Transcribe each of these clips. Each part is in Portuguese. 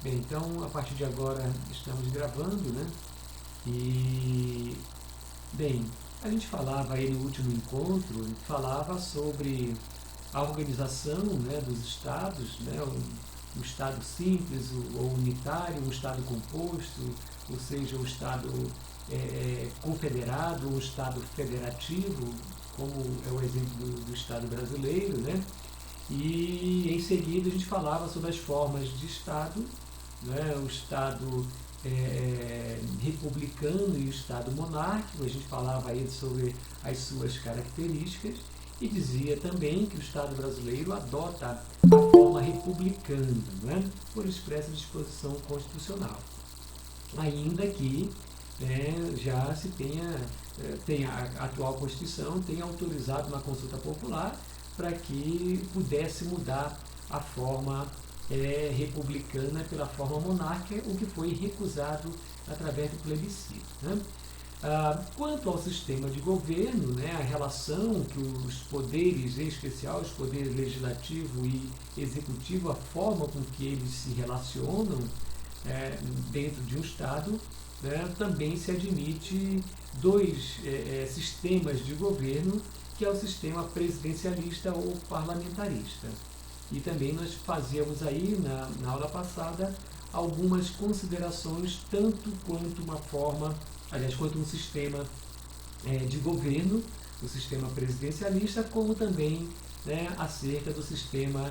Bem, então a partir de agora estamos gravando, né? E, bem, a gente falava aí no último encontro, falava sobre a organização, né, dos estados, né, o estado simples, o unitário, o estado composto, ou seja, o estado confederado, o estado federativo, como é o exemplo do estado brasileiro, né? E em seguida a gente falava sobre as formas de estado, né, o estado republicano e o estado monárquico. A gente falava aí sobre as suas características e dizia também que o Estado brasileiro adota a forma republicana, né, por expressa disposição constitucional, ainda que já se tenha a atual Constituição tenha autorizado uma consulta popular para que pudesse mudar a forma republicana pela forma monárquica, o que foi recusado através do plebiscito, né? Quanto ao sistema de governo, né, a relação que os poderes, em especial os poderes legislativo e executivo, a forma com que eles se relacionam dentro de um Estado, né, também se admite dois sistemas de governo, que é o sistema presidencialista ou parlamentarista. E também nós fazíamos aí, na aula passada, algumas considerações, tanto quanto uma forma, aliás, quanto um sistema de governo, o sistema presidencialista, como também, né, acerca do sistema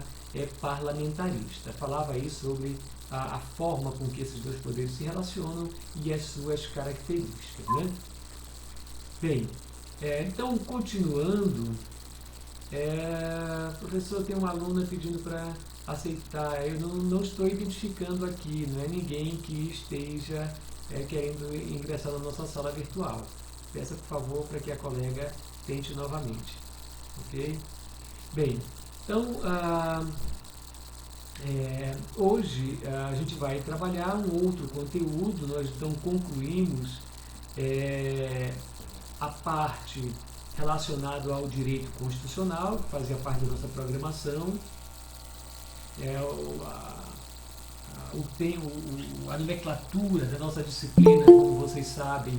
parlamentarista. Falava aí sobre a forma com que esses dois poderes se relacionam e as suas características, né? Bem, então, continuando, professor, tem uma aluna pedindo para aceitar. Eu não estou identificando aqui, não é ninguém que esteja querendo ingressar na nossa sala virtual. Peça, por favor, para que a colega tente novamente. Ok? Bem, então, hoje a gente vai trabalhar um outro conteúdo. Nós então concluímos a parte relacionada ao direito constitucional, que fazia parte da nossa programação, a nomenclatura da nossa disciplina, como vocês sabem,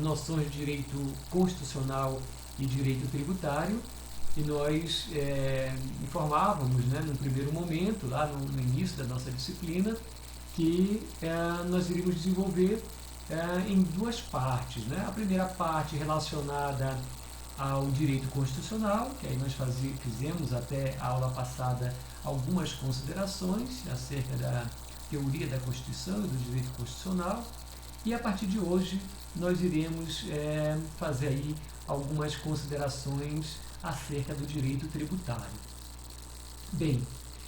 noções de direito constitucional e direito tributário, e nós informávamos, né, no primeiro momento, lá no início da nossa disciplina, que nós iríamos desenvolver em duas partes, né? A primeira parte relacionada ao direito constitucional, que aí nós fizemos até a aula passada algumas considerações acerca da teoria da Constituição e do direito constitucional, e a partir de hoje nós iremos fazer aí algumas considerações acerca do direito tributário. Bem,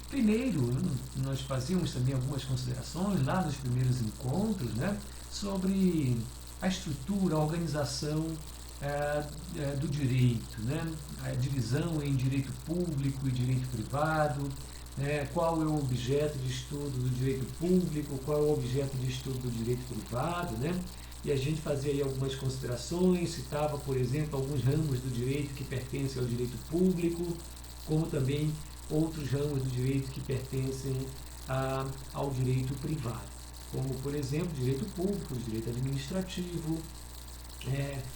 primeiro nós fazíamos também algumas considerações lá nos primeiros encontros, né, sobre a estrutura, a organização do direito, né, a divisão em direito público e direito privado, qual é o objeto de estudo do direito público, qual é o objeto de estudo do direito privado, né? E a gente fazia aí algumas considerações, citava, por exemplo, alguns ramos do direito que pertencem ao direito público, como também outros ramos do direito que pertencem ao direito privado, como, por exemplo, direito público, direito administrativo,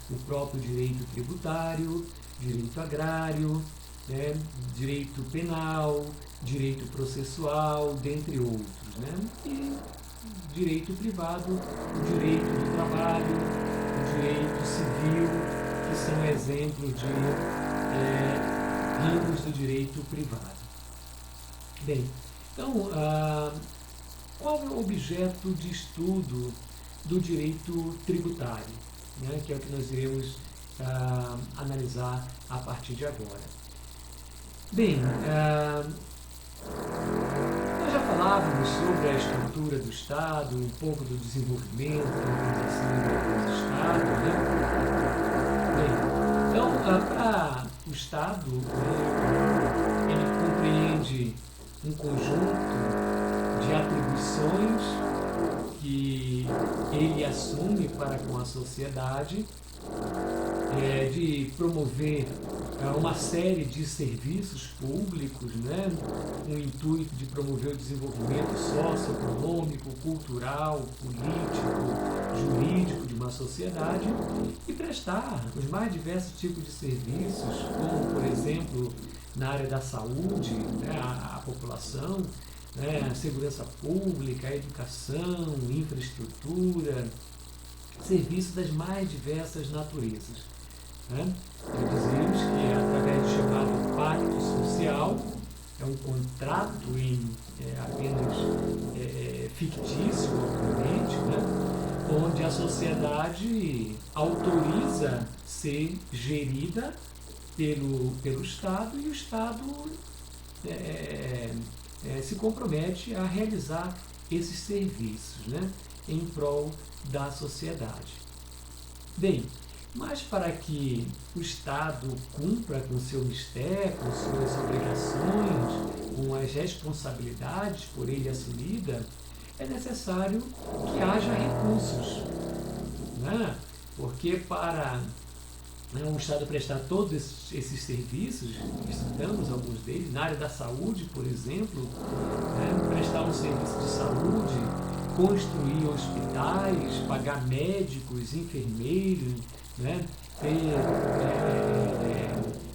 o próprio direito tributário, direito agrário, direito penal, direito processual, dentre outros, né? E direito privado, o direito do trabalho, o direito civil, que são exemplos de ramos do direito privado. Bem, então, qual é o objeto de estudo do direito tributário, né, que é o que nós iremos analisar a partir de agora? Bem, nós já falávamos sobre a estrutura do Estado, um pouco do desenvolvimento da organização dos Estados, né? Bem, então, para o Estado, ele compreende um conjunto de atribuições que ele assume para com a sociedade, de promover uma série de serviços públicos, né, com o intuito de promover o desenvolvimento socioeconômico, cultural, político, jurídico de uma sociedade e prestar os mais diversos tipos de serviços, como, por exemplo, na área da saúde, né, à população, né, a segurança pública, a educação, infraestrutura, serviços das mais diversas naturezas. Né? Dizemos que é através do chamado pacto social, é um contrato apenas fictício, obviamente, né? Onde a sociedade autoriza ser gerida pelo Estado e o Estado se compromete a realizar esses serviços, né? Em prol da sociedade. Bem, mas para que o Estado cumpra com o seu mistério, com suas obrigações, com as responsabilidades por ele assumida, é necessário que haja recursos. Né? Porque para o Estado prestar todos esses serviços, estudamos alguns deles, na área da saúde, por exemplo, né? Prestar um serviço de saúde, construir hospitais, pagar médicos, enfermeiros, né? Ter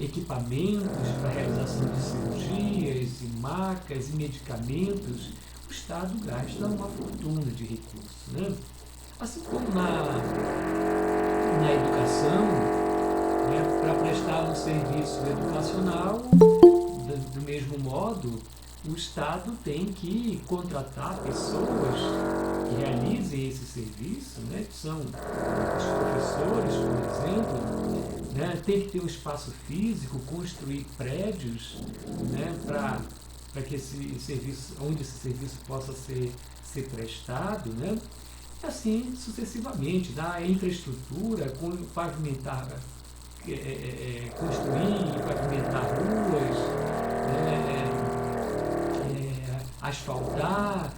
equipamentos para realização de cirurgias, e macas e medicamentos, o Estado gasta uma fortuna de recursos. Né? Assim como na educação, né? Para prestar um serviço educacional, do mesmo modo, o Estado tem que contratar pessoas que realizem esse serviço, né, que são os professores, por exemplo, né, tem que ter um espaço físico, construir prédios, né, para que esse serviço, onde esse serviço possa ser prestado, né, e assim sucessivamente, da infraestrutura, pavimentar, construir, pavimentar ruas, né, asfaltar,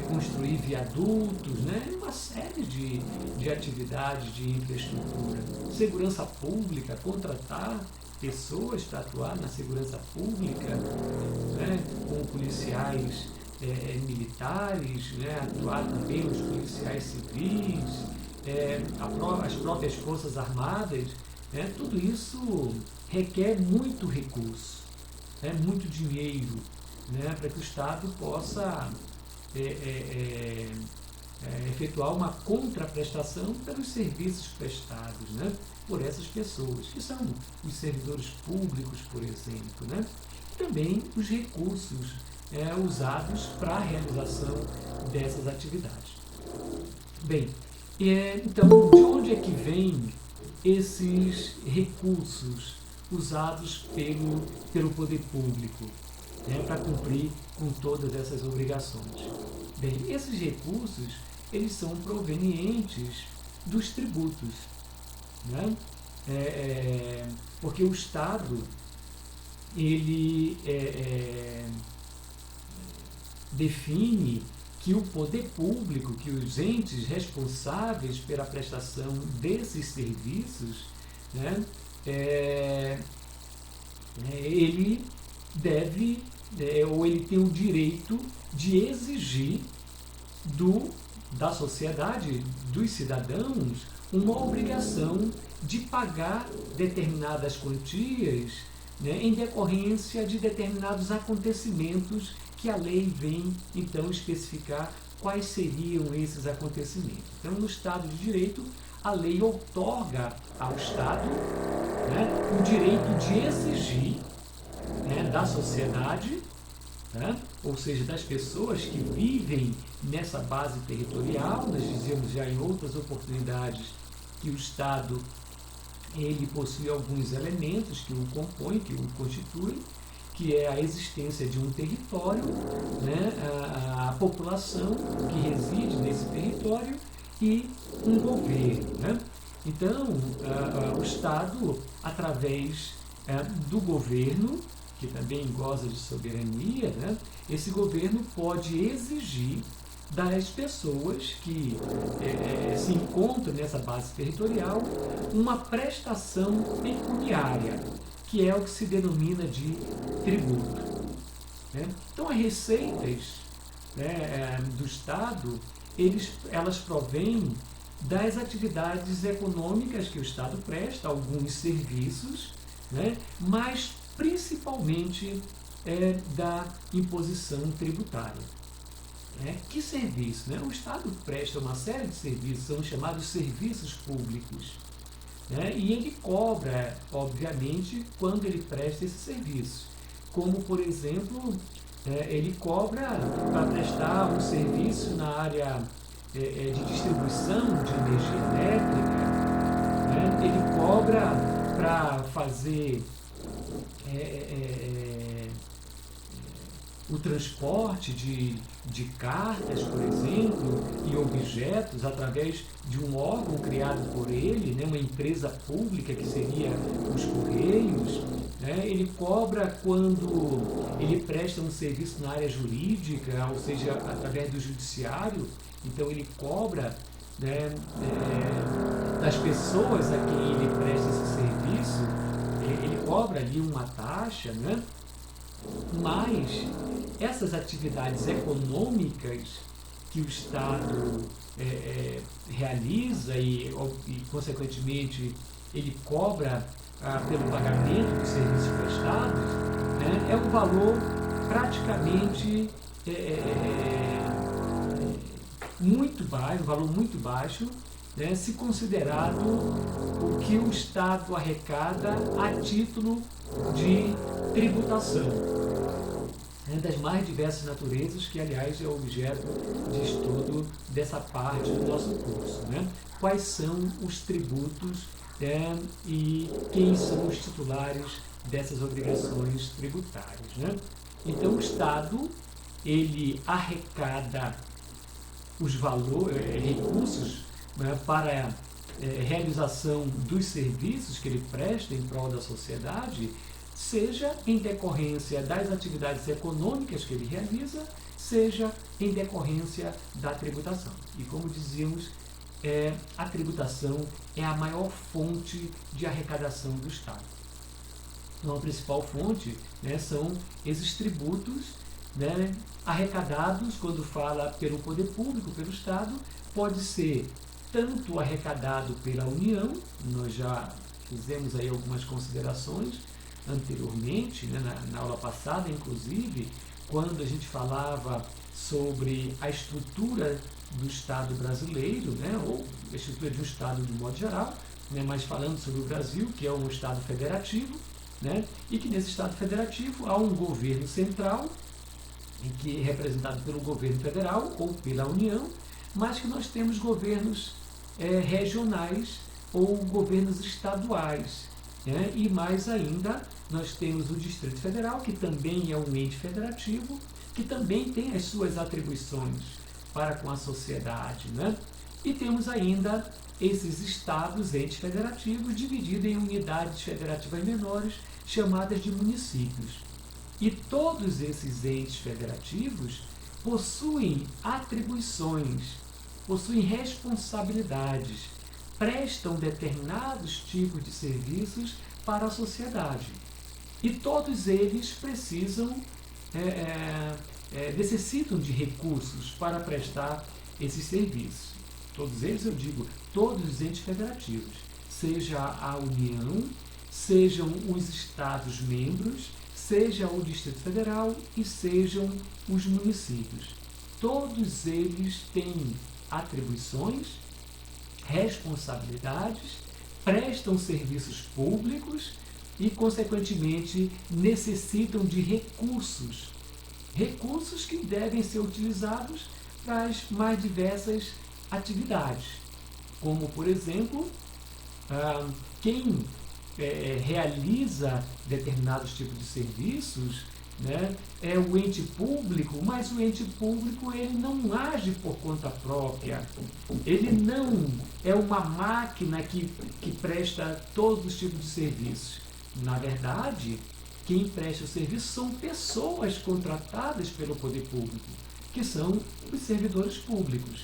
construir viadutos, né? Uma série de atividades de infraestrutura. Segurança pública, contratar pessoas para atuar na segurança pública, né? Com policiais militares, né? Atuar também os policiais civis, as próprias forças armadas, né? Tudo isso requer muito recurso, né? Muito dinheiro, né, para que o Estado possa efetuar uma contraprestação pelos serviços prestados, né, por essas pessoas, que são os servidores públicos, por exemplo, né, e também os recursos usados para a realização dessas atividades. Bem, então, de onde é que vêm esses recursos usados pelo poder público? Para cumprir com todas essas obrigações. Bem, esses recursos, eles são provenientes dos tributos, né? Porque o Estado, ele define que o poder público, que os entes responsáveis pela prestação desses serviços, né, ele deve, ou ele tem o direito de exigir da sociedade, dos cidadãos, uma obrigação de pagar determinadas quantias, né, em decorrência de determinados acontecimentos que a lei vem, então, especificar quais seriam esses acontecimentos. Então, no Estado de Direito, a lei outorga ao Estado, né, o direito de exigir, né, da sociedade, né, ou seja, das pessoas que vivem nessa base territorial. Nós dizemos já em outras oportunidades que o Estado ele possui alguns elementos que o compõem, que o constituem, que é a existência de um território, né, a população que reside nesse território e um governo. Né? Então, o Estado, através do governo, que também goza de soberania, né, esse governo pode exigir das pessoas que se encontram nessa base territorial uma prestação pecuniária, que é o que se denomina de tributo. Né? Então, as receitas, né, do Estado, elas provêm das atividades econômicas que o Estado presta, alguns serviços, né, mas principalmente da imposição tributária. Que serviço? Né? O Estado presta uma série de serviços, são chamados serviços públicos. E ele cobra, obviamente, quando ele presta esse serviço. Como, por exemplo, ele cobra para prestar um serviço na área de distribuição de energia elétrica, ele cobra para fazer o transporte de cartas, por exemplo, e objetos através de um órgão criado por ele, né, uma empresa pública que seria os Correios. Ele cobra quando ele presta um serviço na área jurídica, ou seja, através do judiciário. Então ele cobra, né, das pessoas a quem ele presta esse serviço, ele cobra ali uma taxa, né? Mas essas atividades econômicas que o Estado realiza e, consequentemente, ele cobra pelo pagamento dos serviços prestados, né, é um valor praticamente muito baixo, um valor muito baixo, né, se considerado o que o Estado arrecada a título de tributação, das mais diversas naturezas, que, aliás, é objeto de estudo dessa parte do nosso curso. Né? Quais são os tributos e quem são os titulares dessas obrigações tributárias. Né? Então, o Estado, ele arrecada os recursos, né, para realização dos serviços que ele presta em prol da sociedade, seja em decorrência das atividades econômicas que ele realiza, seja em decorrência da tributação. E, como dizíamos, a tributação é a maior fonte de arrecadação do Estado. Então, a principal fonte, né, são esses tributos, né, arrecadados, quando fala pelo poder público, pelo Estado, pode ser tanto arrecadado pela União, nós já fizemos aí algumas considerações anteriormente, né, na aula passada, inclusive, quando a gente falava sobre a estrutura do Estado brasileiro, né, ou a estrutura de um Estado de modo geral, né, mas falando sobre o Brasil, que é um Estado federativo, né, e que nesse Estado federativo há um governo central, que é representado pelo governo federal ou pela União, mas que nós temos governos regionais ou governos estaduais. Né? E mais ainda, nós temos o Distrito Federal, que também é um ente federativo, que também tem as suas atribuições para com a sociedade. Né? E temos ainda esses estados, entes federativos, divididos em unidades federativas menores, chamadas de municípios. E todos esses entes federativos possuem atribuições, possuem responsabilidades, prestam determinados tipos de serviços para a sociedade. E todos eles precisam, necessitam de recursos para prestar esses serviços. Todos eles, eu digo, todos os entes federativos, seja a União, sejam os Estados membros, seja o Distrito Federal e sejam os municípios. Todos eles têm atribuições, responsabilidades, prestam serviços públicos e, consequentemente, necessitam de recursos. Recursos que devem ser utilizados para as mais diversas atividades. Como, por exemplo, quem realiza determinados tipos de serviços, né, é o ente público, mas o ente público ele não age por conta própria. Ele não é uma máquina que presta todos os tipos de serviços. Na verdade, quem presta o serviço são pessoas contratadas pelo poder público. que são os servidores públicos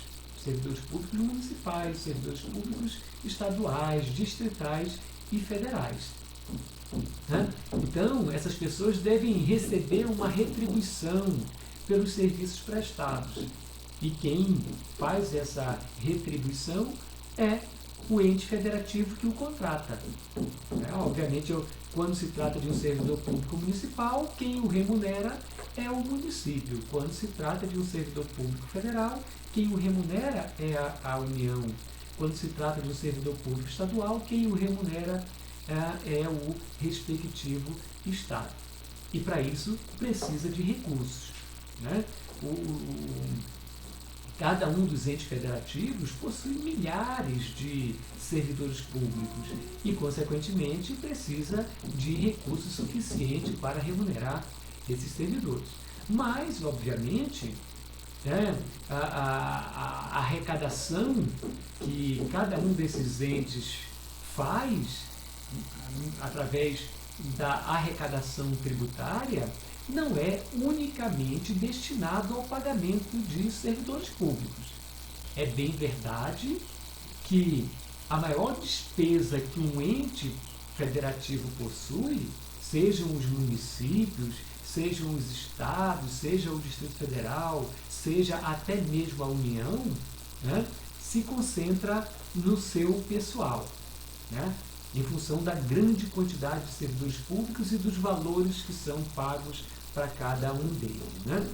municipais, servidores públicos estaduais, distritais e federais. Né? Então, essas pessoas devem receber uma retribuição pelos serviços prestados. E quem faz essa retribuição é o ente federativo que o contrata. Obviamente, quando se trata de um servidor público municipal, quem o remunera é o município. Quando se trata de um servidor público federal, quem o remunera é a União. Quando se trata de um servidor público estadual, quem o remunera é o respectivo Estado. E para isso precisa de recursos. Né? Cada um dos entes federativos possui milhares de servidores públicos e, consequentemente, precisa de recursos suficientes para remunerar esses servidores. Mas, obviamente, a arrecadação que cada um desses entes faz através da arrecadação tributária não é unicamente destinado ao pagamento de servidores públicos. É bem verdade que a maior despesa que um ente federativo possui, sejam os municípios, sejam os estados, seja o Distrito Federal, seja até mesmo a União, né, se concentra no seu pessoal, né, em função da grande quantidade de servidores públicos e dos valores que são pagos para cada um deles. Né?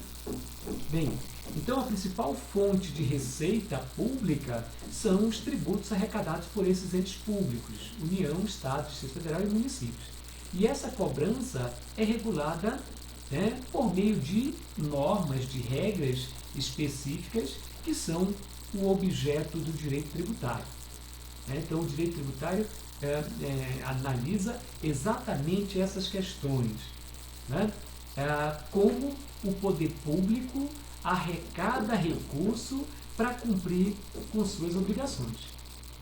Bem, então a principal fonte de receita pública são os tributos arrecadados por esses entes públicos, União, Estado, Distrito Federal e municípios. E essa cobrança é regulada, né, por meio de normas, de regras específicas que são o objeto do direito tributário. Então, o direito tributário analisa exatamente essas questões. Né? Como o poder público arrecada recurso para cumprir com suas obrigações.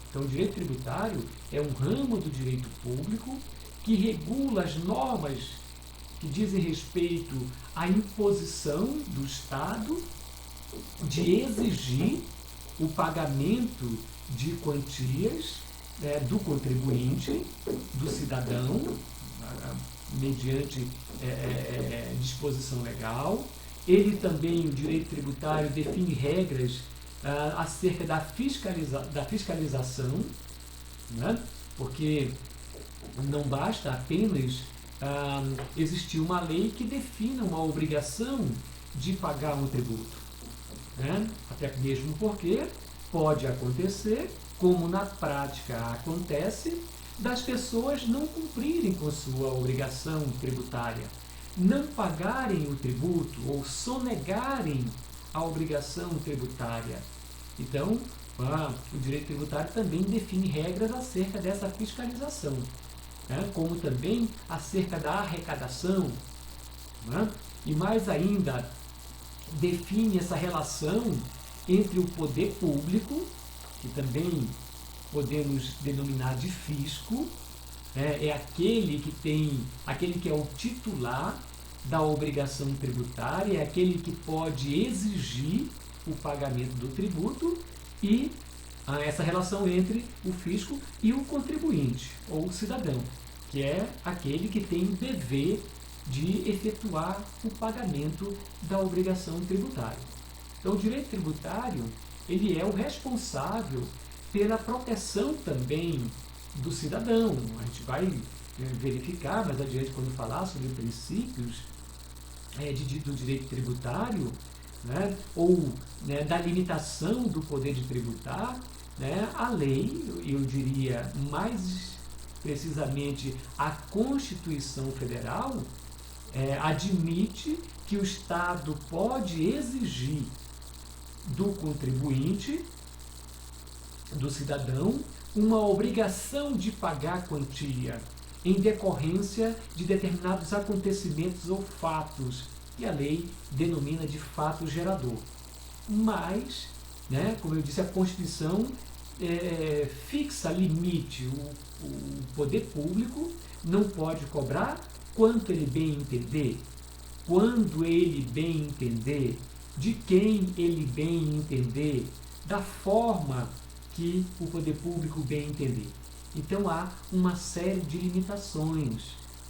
Então, o direito tributário é um ramo do direito público que regula as normas que dizem respeito à imposição do Estado de exigir o pagamento de quantias do contribuinte, do cidadão, mediante disposição legal. Ele também, o direito tributário, define regras acerca da fiscalização, né? Porque não basta apenas existir uma lei que defina uma obrigação de pagar um tributo. Né? Até mesmo porque pode acontecer, como na prática acontece, das pessoas não cumprirem com sua obrigação tributária, não pagarem o tributo ou sonegarem a obrigação tributária. Então, o direito tributário também define regras acerca dessa fiscalização, né? Como também acerca da arrecadação, né? E mais ainda, define essa relação entre o poder público, que também podemos denominar de fisco, é aquele que é o titular da obrigação tributária, é aquele que pode exigir o pagamento do tributo, e essa relação entre o fisco e o contribuinte, ou o cidadão, que é aquele que tem o dever de efetuar o pagamento da obrigação tributária. Então, o direito tributário, ele é o responsável pela proteção também do cidadão. A gente vai verificar mais adiante, quando falar sobre princípios do direito tributário, né, ou da limitação do poder de tributar, né, a lei, eu diria mais precisamente a Constituição Federal, admite que o Estado pode exigir do contribuinte, do cidadão, uma obrigação de pagar quantia em decorrência de determinados acontecimentos ou fatos, que a lei denomina de fato gerador. Mas, como eu disse, a Constituição fixa limite. O poder público não pode cobrar quanto ele bem entender, quando ele bem entender, de quem ele bem entender, da forma que o poder público bem entender. Então há uma série de limitações,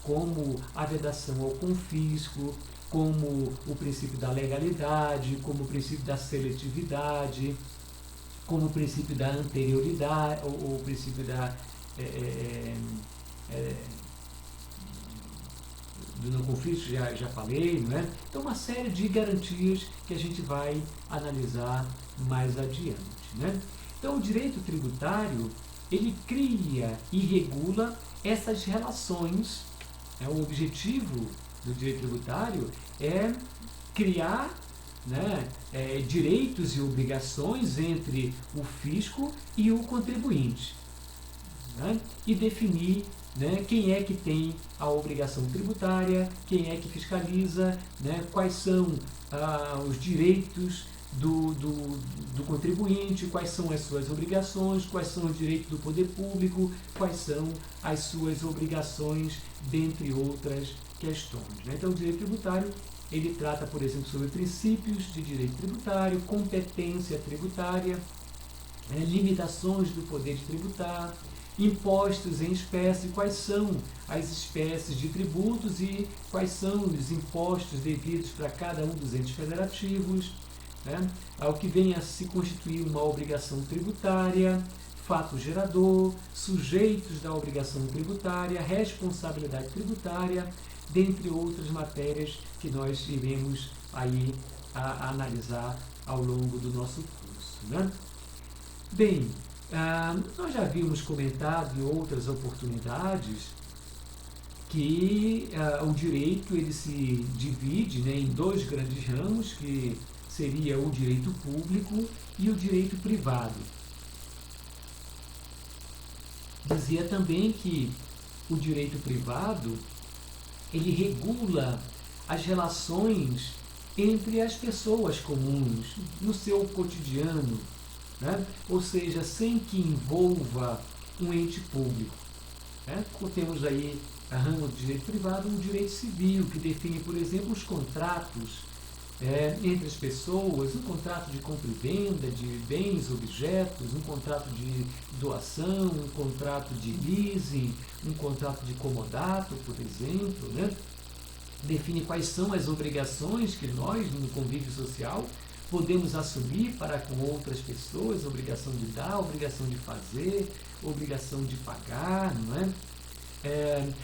como a vedação ao confisco, como o princípio da legalidade, como o princípio da seletividade, como o princípio da anterioridade, ou o princípio da do não conflito, já falei, não é? Então, uma série de garantias que a gente vai analisar mais adiante, né? Então, o direito tributário, ele cria e regula essas relações. O objetivo do direito tributário é criar, né, direitos e obrigações entre o fisco e o contribuinte, né, e definir, né, quem é que tem a obrigação tributária, quem é que fiscaliza, né, quais são os direitos do contribuinte, quais são as suas obrigações, quais são os direitos do poder público, quais são as suas obrigações, dentre outras questões, né? Então, o direito tributário, ele trata, por exemplo, sobre princípios de direito tributário, competência tributária, limitações do poder de tributar, impostos em espécie, quais são as espécies de tributos e quais são os impostos devidos para cada um dos entes federativos, né? Ao que vem a se constituir uma obrigação tributária, fato gerador, sujeitos da obrigação tributária, responsabilidade tributária, dentre outras matérias que nós iremos aí a analisar ao longo do nosso curso, né? Bem, nós já havíamos comentado em outras oportunidades que o direito ele se divide, né, em dois grandes ramos, que seria o direito público e o direito privado. Dizia também que o direito privado ele regula as relações entre as pessoas comuns no seu cotidiano, né? Ou seja, sem que envolva um ente público, né? Temos aí a rama do direito privado, um direito civil, que define, por exemplo, os contratos entre as pessoas, um contrato de compra e venda de bens, objetos, um contrato de doação, um contrato de leasing, um contrato de comodato, por exemplo, né? Define quais são as obrigações que nós, no convívio social, podemos assumir para com outras pessoas, obrigação de dar, obrigação de fazer, obrigação de pagar, não é?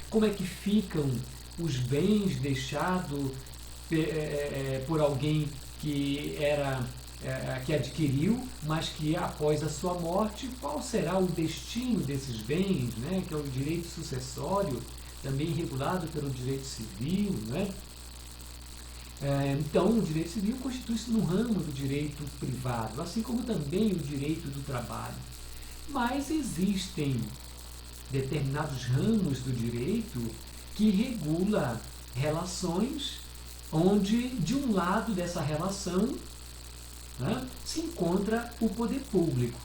Como é que ficam os bens deixados por alguém que que adquiriu, mas que após a sua morte, qual será o destino desses bens, né? Que é o direito sucessório, também regulado pelo direito civil, né? Então, o direito civil constitui-se no ramo do direito privado, assim como também o direito do trabalho. Mas existem determinados ramos do direito que regula relações onde, de um lado dessa relação, né, se encontra o poder público.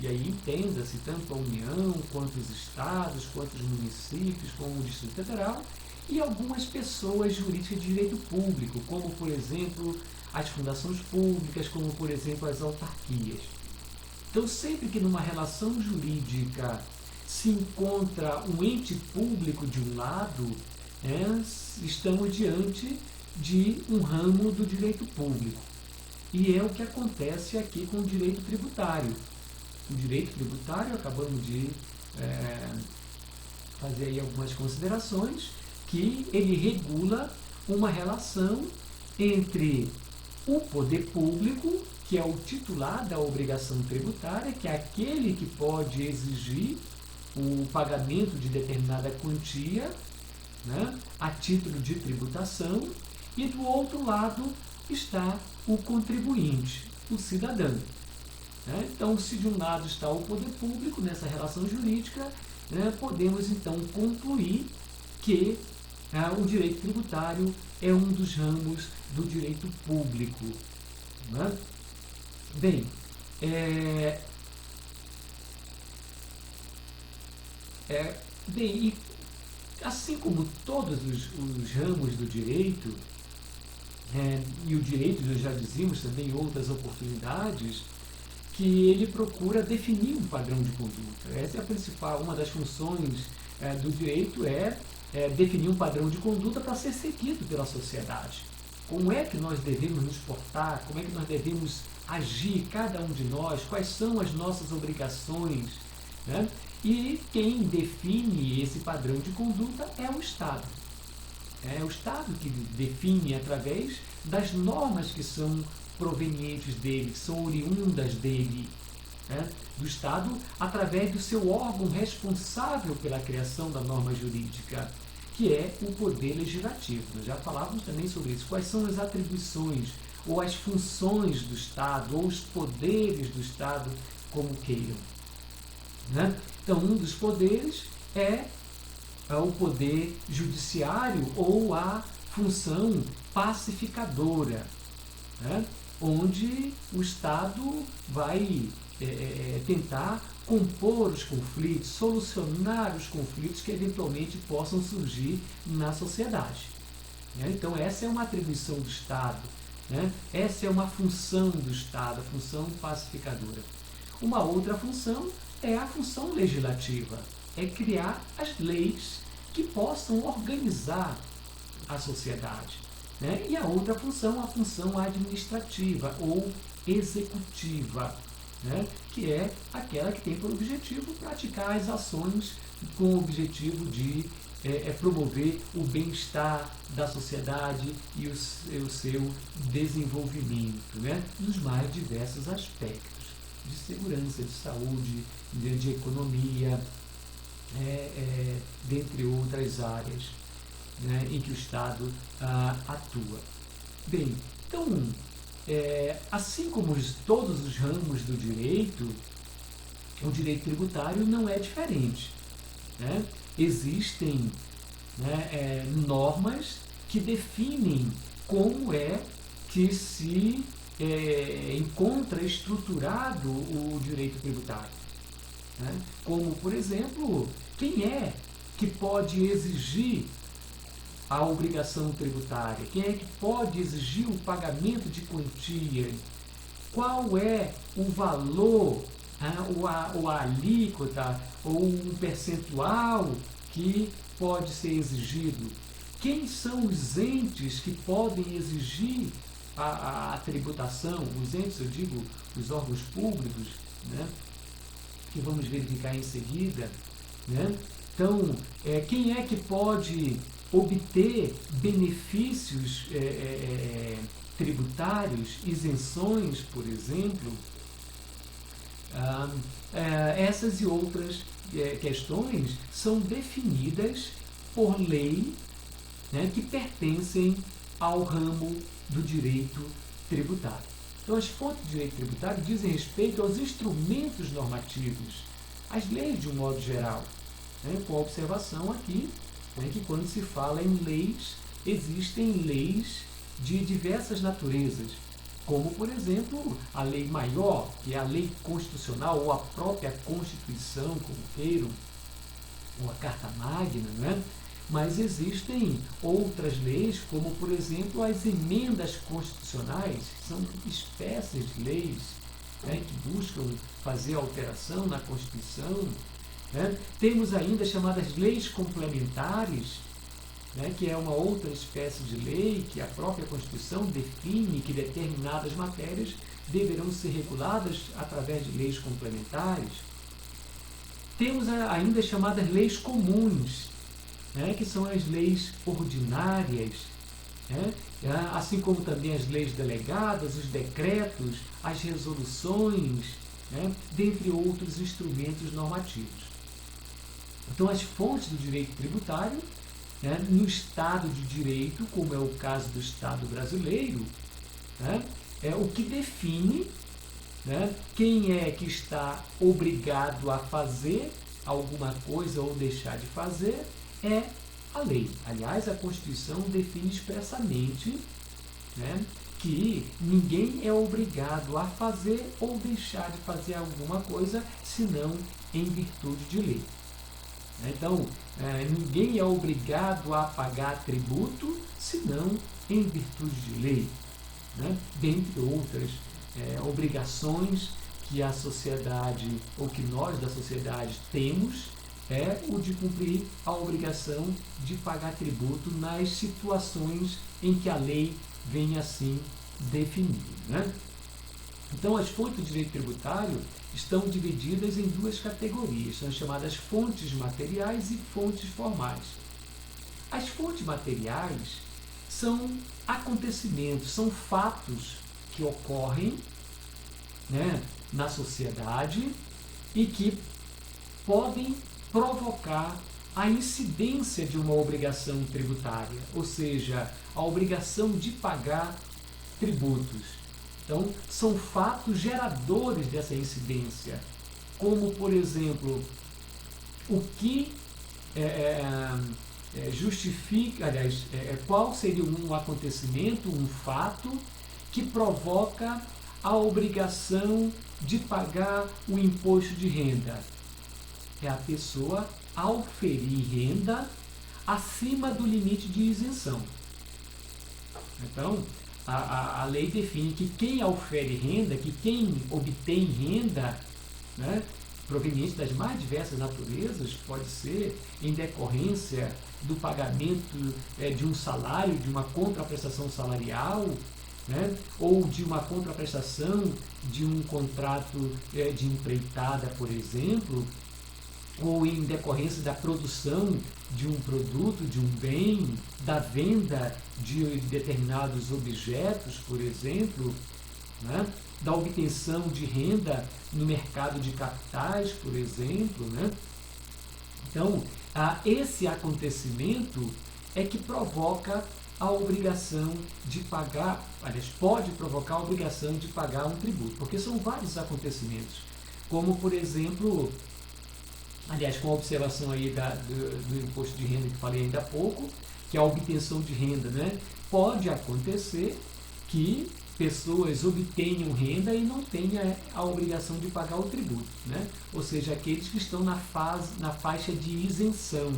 E aí entenda-se tanto a União, quanto os estados, quanto os municípios, como o Distrito Federal, e algumas pessoas jurídicas de direito público, como, por exemplo, as fundações públicas, como, por exemplo, as autarquias. Então, sempre que numa relação jurídica se encontra um ente público de um lado, estamos diante de um ramo do direito público. E é o que acontece aqui com o direito tributário. O direito tributário, acabamos de fazer aí algumas considerações, que ele regula uma relação entre o poder público, que é o titular da obrigação tributária, que é aquele que pode exigir o pagamento de determinada quantia, né, a título de tributação, e do outro lado está o contribuinte, o cidadão. Né? Então, se de um lado está o poder público nessa relação jurídica, né, podemos então concluir que o direito tributário é um dos ramos do direito público. Né? Bem, e assim como todos os ramos do direito, e o direito, nós já dizíamos também em outras oportunidades, que ele procura definir um padrão de conduta. Essa é a principal, uma das funções do direito definir um padrão de conduta para ser seguido pela sociedade. Como é que nós devemos nos portar, como é que nós devemos agir, cada um de nós, quais são as nossas obrigações, né? E quem define esse padrão de conduta é o Estado. É o Estado que define através das normas que são provenientes dele, que são oriundas dele, né? Do Estado, através do seu órgão responsável pela criação da norma jurídica, que é o Poder Legislativo. Nós já falávamos também sobre isso. Quais são as atribuições ou as funções do Estado, ou os poderes do Estado, como queiram, né? Então, um dos poderes é o poder judiciário ou a função pacificadora, né? Onde o Estado vai tentar compor os conflitos, solucionar os conflitos que eventualmente possam surgir na sociedade, né? Então, essa é uma atribuição do Estado, né? Essa é uma função do Estado, a função pacificadora. Uma outra função é a função legislativa, é criar as leis que possam organizar a sociedade, né? E a outra função, a função administrativa ou executiva, né? Que é aquela que tem por objetivo praticar as ações com o objetivo de promover o bem-estar da sociedade e o seu desenvolvimento, né? Nos mais diversos aspectos, de segurança, de saúde, de economia, dentre outras áreas, né, em que o Estado atua. Bem, então, assim como todos os ramos do direito, o direito tributário não é diferente, né? Existem, né, normas que definem como é que se encontra estruturado o direito tributário, né? Como, por exemplo, quem é que pode exigir a obrigação tributária? Quem é que pode exigir o pagamento de quantia? Qual é o valor, ou a alíquota, ou um percentual que pode ser exigido? Quem são os entes que podem exigir a tributação? Os entes, eu digo, os órgãos públicos, né, que vamos verificar em seguida, né? Então, quem é que pode obter benefícios tributários, isenções, por exemplo? Essas e outras questões são definidas por lei, né, que pertencem ao ramo do direito tributário. Então, as fontes do direito tributário dizem respeito aos instrumentos normativos, às leis de um modo geral, né, com a observação aqui, né, que quando se fala em leis, existem leis de diversas naturezas, como, por exemplo, a lei maior, que é a lei constitucional, ou a própria Constituição, como queiram, ou a Carta Magna, né? Mas existem outras leis, como, por exemplo, as emendas constitucionais, que são espécies de leis, né, que buscam fazer alteração na Constituição, né? Temos ainda as chamadas leis complementares, né, que é uma outra espécie de lei que a própria Constituição define que determinadas matérias deverão ser reguladas através de leis complementares. Temos ainda as chamadas leis comuns, né, que são as leis ordinárias, né, assim como também as leis delegadas, os decretos, as resoluções, né, dentre outros instrumentos normativos. Então, as fontes do direito tributário, né, no Estado de Direito, como é o caso do Estado brasileiro, né, é o que define, né, quem é que está obrigado a fazer alguma coisa ou deixar de fazer, é a lei. Aliás, a Constituição define expressamente, né, que ninguém é obrigado a fazer ou deixar de fazer alguma coisa, senão em virtude de lei. Então, ninguém é obrigado a pagar tributo, senão em virtude de lei, né? Dentre outras obrigações que a sociedade, ou que nós da sociedade temos, é o de cumprir a obrigação de pagar tributo nas situações em que a lei vem assim definir, né? Então, as fontes do direito tributário estão divididas em duas categorias, são chamadas fontes materiais e fontes formais. As fontes materiais são acontecimentos, são fatos que ocorrem, né, na sociedade e que podem provocar a incidência de uma obrigação tributária, ou seja, a obrigação de pagar tributos. Então, são fatos geradores dessa incidência, como, por exemplo, o que justifica, aliás, qual seria um acontecimento, um fato, que provoca a obrigação de pagar o imposto de renda. É a pessoa auferir renda acima do limite de isenção. Então, a lei define que quem aufere renda, que quem obtém renda, né, proveniente das mais diversas naturezas, pode ser em decorrência do pagamento de um salário, de uma contraprestação salarial, né, ou de uma contraprestação de um contrato de empreitada, por exemplo, ou em decorrência da produção de um produto, de um bem, da venda de determinados objetos, por exemplo, né? Da obtenção de renda no mercado de capitais, por exemplo. Né? Então, esse acontecimento é que provoca a obrigação de pagar, aliás, pode provocar a obrigação de pagar um tributo, porque são vários acontecimentos, como, por exemplo, aliás, com a observação aí do imposto de renda que falei ainda há pouco, que é a obtenção de renda, né? Pode acontecer que pessoas obtenham renda e não tenham a obrigação de pagar o tributo, né? Ou seja, aqueles que estão na faixa de isenção,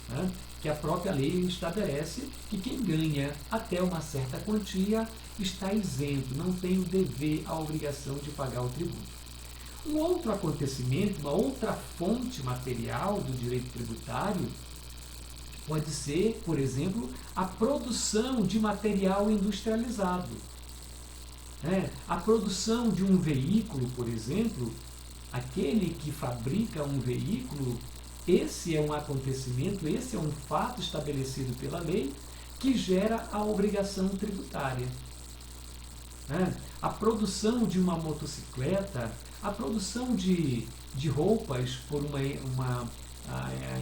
né? Que a própria lei estabelece que quem ganha até uma certa quantia está isento, não tem o dever, a obrigação de pagar o tributo. Um outro acontecimento, uma outra fonte material do direito tributário pode ser, por exemplo, a produção de material industrializado. A produção de um veículo, por exemplo, aquele que fabrica um veículo, esse é um acontecimento, esse é um fato estabelecido pela lei que gera a obrigação tributária. A produção de uma motocicleta, a produção de roupas por uma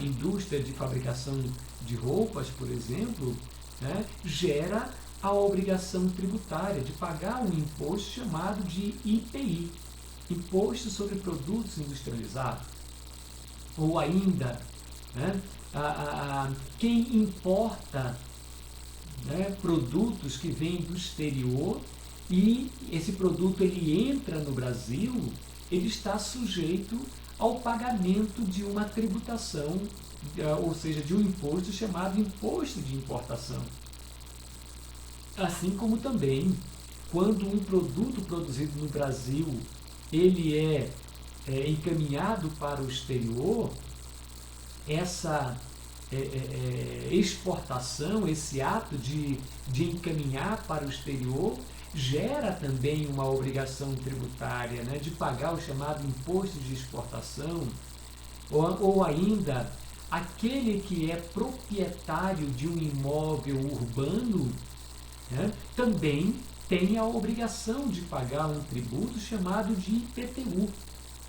indústria de fabricação de roupas, por exemplo, né, gera a obrigação tributária de pagar um imposto chamado de IPI, Imposto sobre Produtos Industrializados. Ou ainda, né, quem importa, né, produtos que vêm do exterior e esse produto ele entra no Brasil, ele está sujeito ao pagamento de uma tributação, ou seja, de um imposto chamado imposto de importação. Assim como também, quando um produto produzido no Brasil ele é encaminhado para o exterior, essa exportação, esse ato de encaminhar para o exterior, gera também uma obrigação tributária, né, de pagar o chamado imposto de exportação, ou ainda aquele que é proprietário de um imóvel urbano, né, também tem a obrigação de pagar um tributo chamado de IPTU,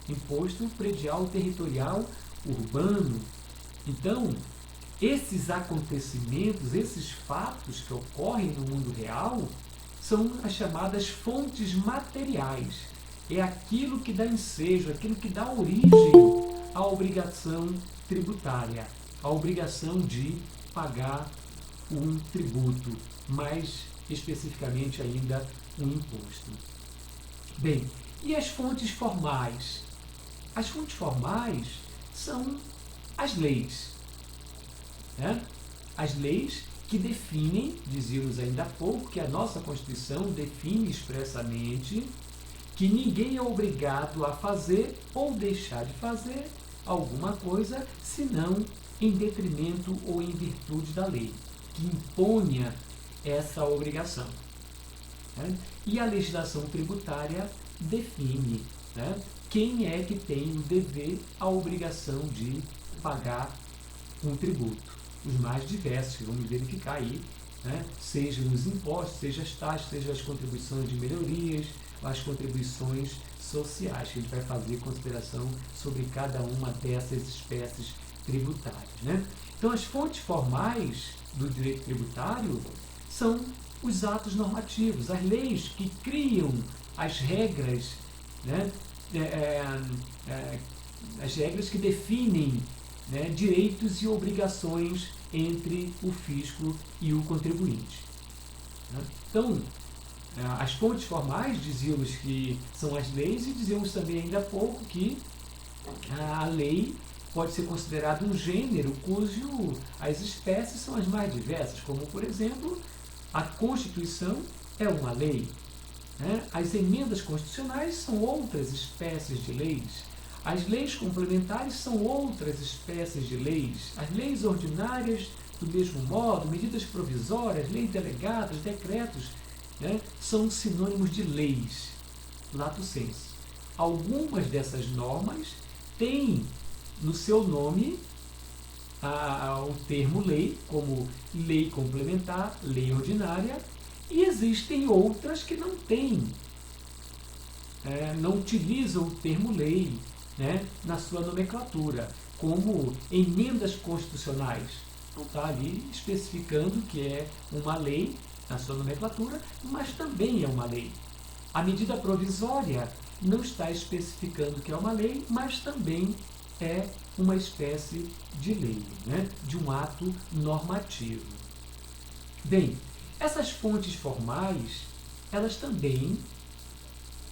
Imposto Predial Territorial Urbano. Então, esses acontecimentos, esses fatos que ocorrem no mundo real, são as chamadas fontes materiais. É aquilo que dá ensejo, aquilo que dá origem à obrigação tributária, a obrigação de pagar um tributo, mais especificamente ainda um imposto. Bem, e as fontes formais? As fontes formais são as leis. As leis que definem, dizíamos ainda há pouco, que a nossa Constituição define expressamente que ninguém é obrigado a fazer ou deixar de fazer alguma coisa, senão em detrimento ou em virtude da lei, que imponha essa obrigação. Né? E a legislação tributária define, né, quem é que tem o dever, a obrigação de pagar um tributo. Os mais diversos, que vamos verificar aí, né, seja os impostos, seja as taxas, seja as contribuições de melhorias, as contribuições sociais, que a gente vai fazer consideração sobre cada uma dessas espécies tributárias. Né? Então, as fontes formais do direito tributário são os atos normativos, as leis que criam as regras, né? As regras que definem, né, direitos e obrigações entre o fisco e o contribuinte. Né? Então, as fontes formais dizíamos que são as leis e dizíamos também ainda há pouco que a lei pode ser considerada um gênero cujo as espécies são as mais diversas, como, por exemplo, a Constituição é uma lei. Né? As emendas constitucionais são outras espécies de leis. As leis complementares são outras espécies de leis. As leis ordinárias, do mesmo modo, medidas provisórias, leis delegadas, decretos, né, são sinônimos de leis, lato sensu. Algumas dessas normas têm no seu nome o termo lei, como lei complementar, lei ordinária, e existem outras que não têm, não utilizam o termo lei, né, na sua nomenclatura, como emendas constitucionais. Não está ali especificando que é uma lei na sua nomenclatura, mas também é uma lei. A medida provisória não está especificando que é uma lei, mas também é uma espécie de lei, né, de um ato normativo. Bem, essas fontes formais, elas também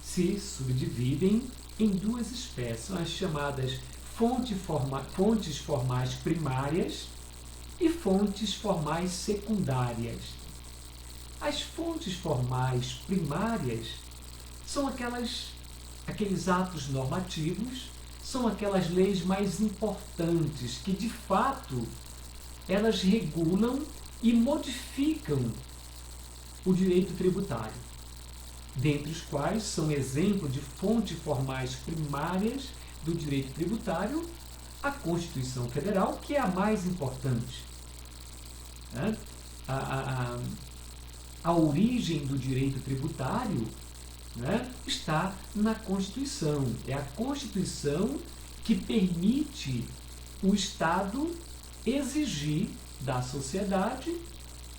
se subdividem em duas espécies, são as chamadas fontes formais primárias e fontes formais secundárias. As fontes formais primárias são aqueles atos normativos, são aquelas leis mais importantes que, de fato, elas regulam e modificam o direito tributário, dentre os quais são exemplo de fontes formais primárias do direito tributário a Constituição Federal, que é a mais importante. Né? A origem do direito tributário, né, está na Constituição. É a Constituição que permite o Estado exigir da sociedade,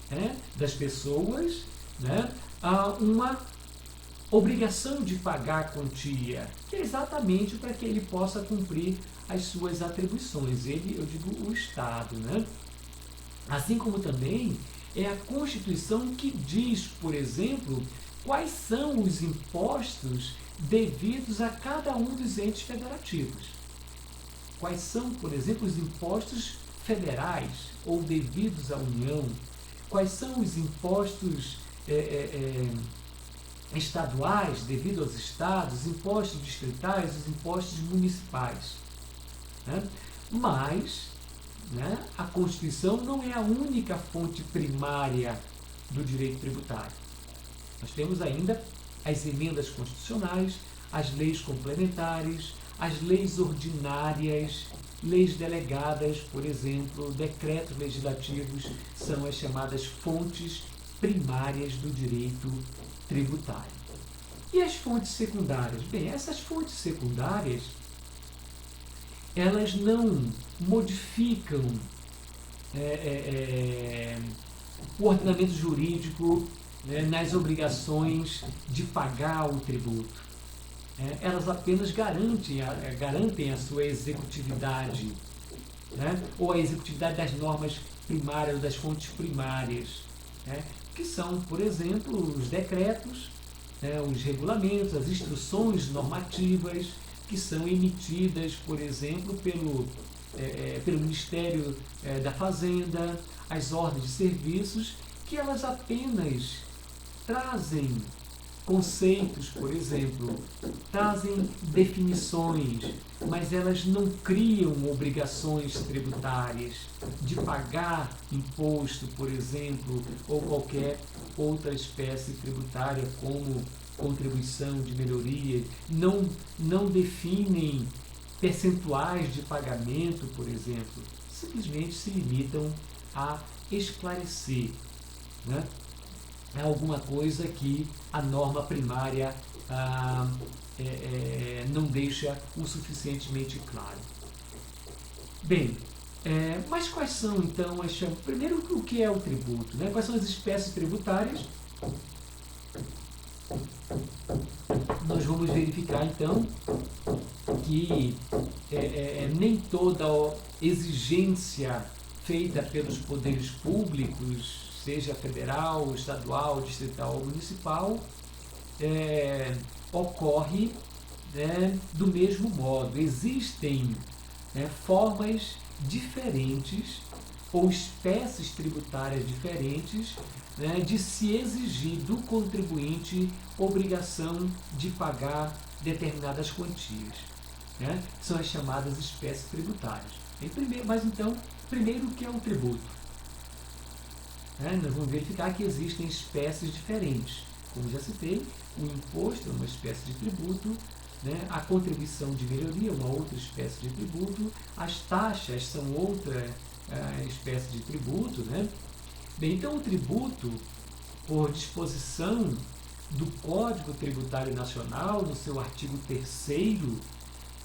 né, das pessoas, né, uma obrigação de pagar a quantia, que é exatamente para que ele possa cumprir as suas atribuições. Eu digo o Estado. Né? Assim como também é a Constituição que diz, por exemplo, quais são os impostos devidos a cada um dos entes federativos. Quais são, por exemplo, os impostos federais ou devidos à União? Quais são os impostos estaduais devido aos estados, os impostos distritais, os impostos municipais? Né? Mas, né, a Constituição não é a única fonte primária do direito tributário. Nós temos ainda as emendas constitucionais, as leis complementares, as leis ordinárias, leis delegadas, por exemplo, decretos legislativos, são as chamadas fontes primárias do direito tributário. E as fontes secundárias? Bem, essas fontes secundárias, elas não modificam o ordenamento jurídico, né, nas obrigações de pagar o tributo. Elas apenas garantem a sua executividade, né, ou a executividade das normas primárias, das fontes primárias, né, que são, por exemplo, os decretos, né, os regulamentos, as instruções normativas que são emitidas, por exemplo, pelo pelo Ministério da Fazenda, as ordens de serviços, que elas apenas trazem conceitos, por exemplo, trazem definições, mas elas não criam obrigações tributárias de pagar imposto, por exemplo, ou qualquer outra espécie tributária, como contribuição de melhoria, não definem percentuais de pagamento, por exemplo, simplesmente se limitam a esclarecer, né? É alguma coisa que a norma primária não deixa o suficientemente claro. Bem, mas quais são então primeiro, o que é o tributo, né? Quais são as espécies tributárias? Nós vamos verificar então que nem toda exigência feita pelos poderes públicos, seja federal, estadual, distrital ou municipal, ocorre do mesmo modo. Existem formas diferentes ou espécies tributárias diferentes de se exigir do contribuinte obrigação de pagar determinadas quantias. São as chamadas espécies tributárias. Mas então, primeiro, o que é um tributo? Nós vamos verificar que existem espécies diferentes. Como já citei, o imposto é uma espécie de tributo, a contribuição de melhoria é uma outra espécie de tributo, as taxas são outra espécie de tributo. Bem, então o tributo, por disposição do Código Tributário Nacional, no seu artigo 3º,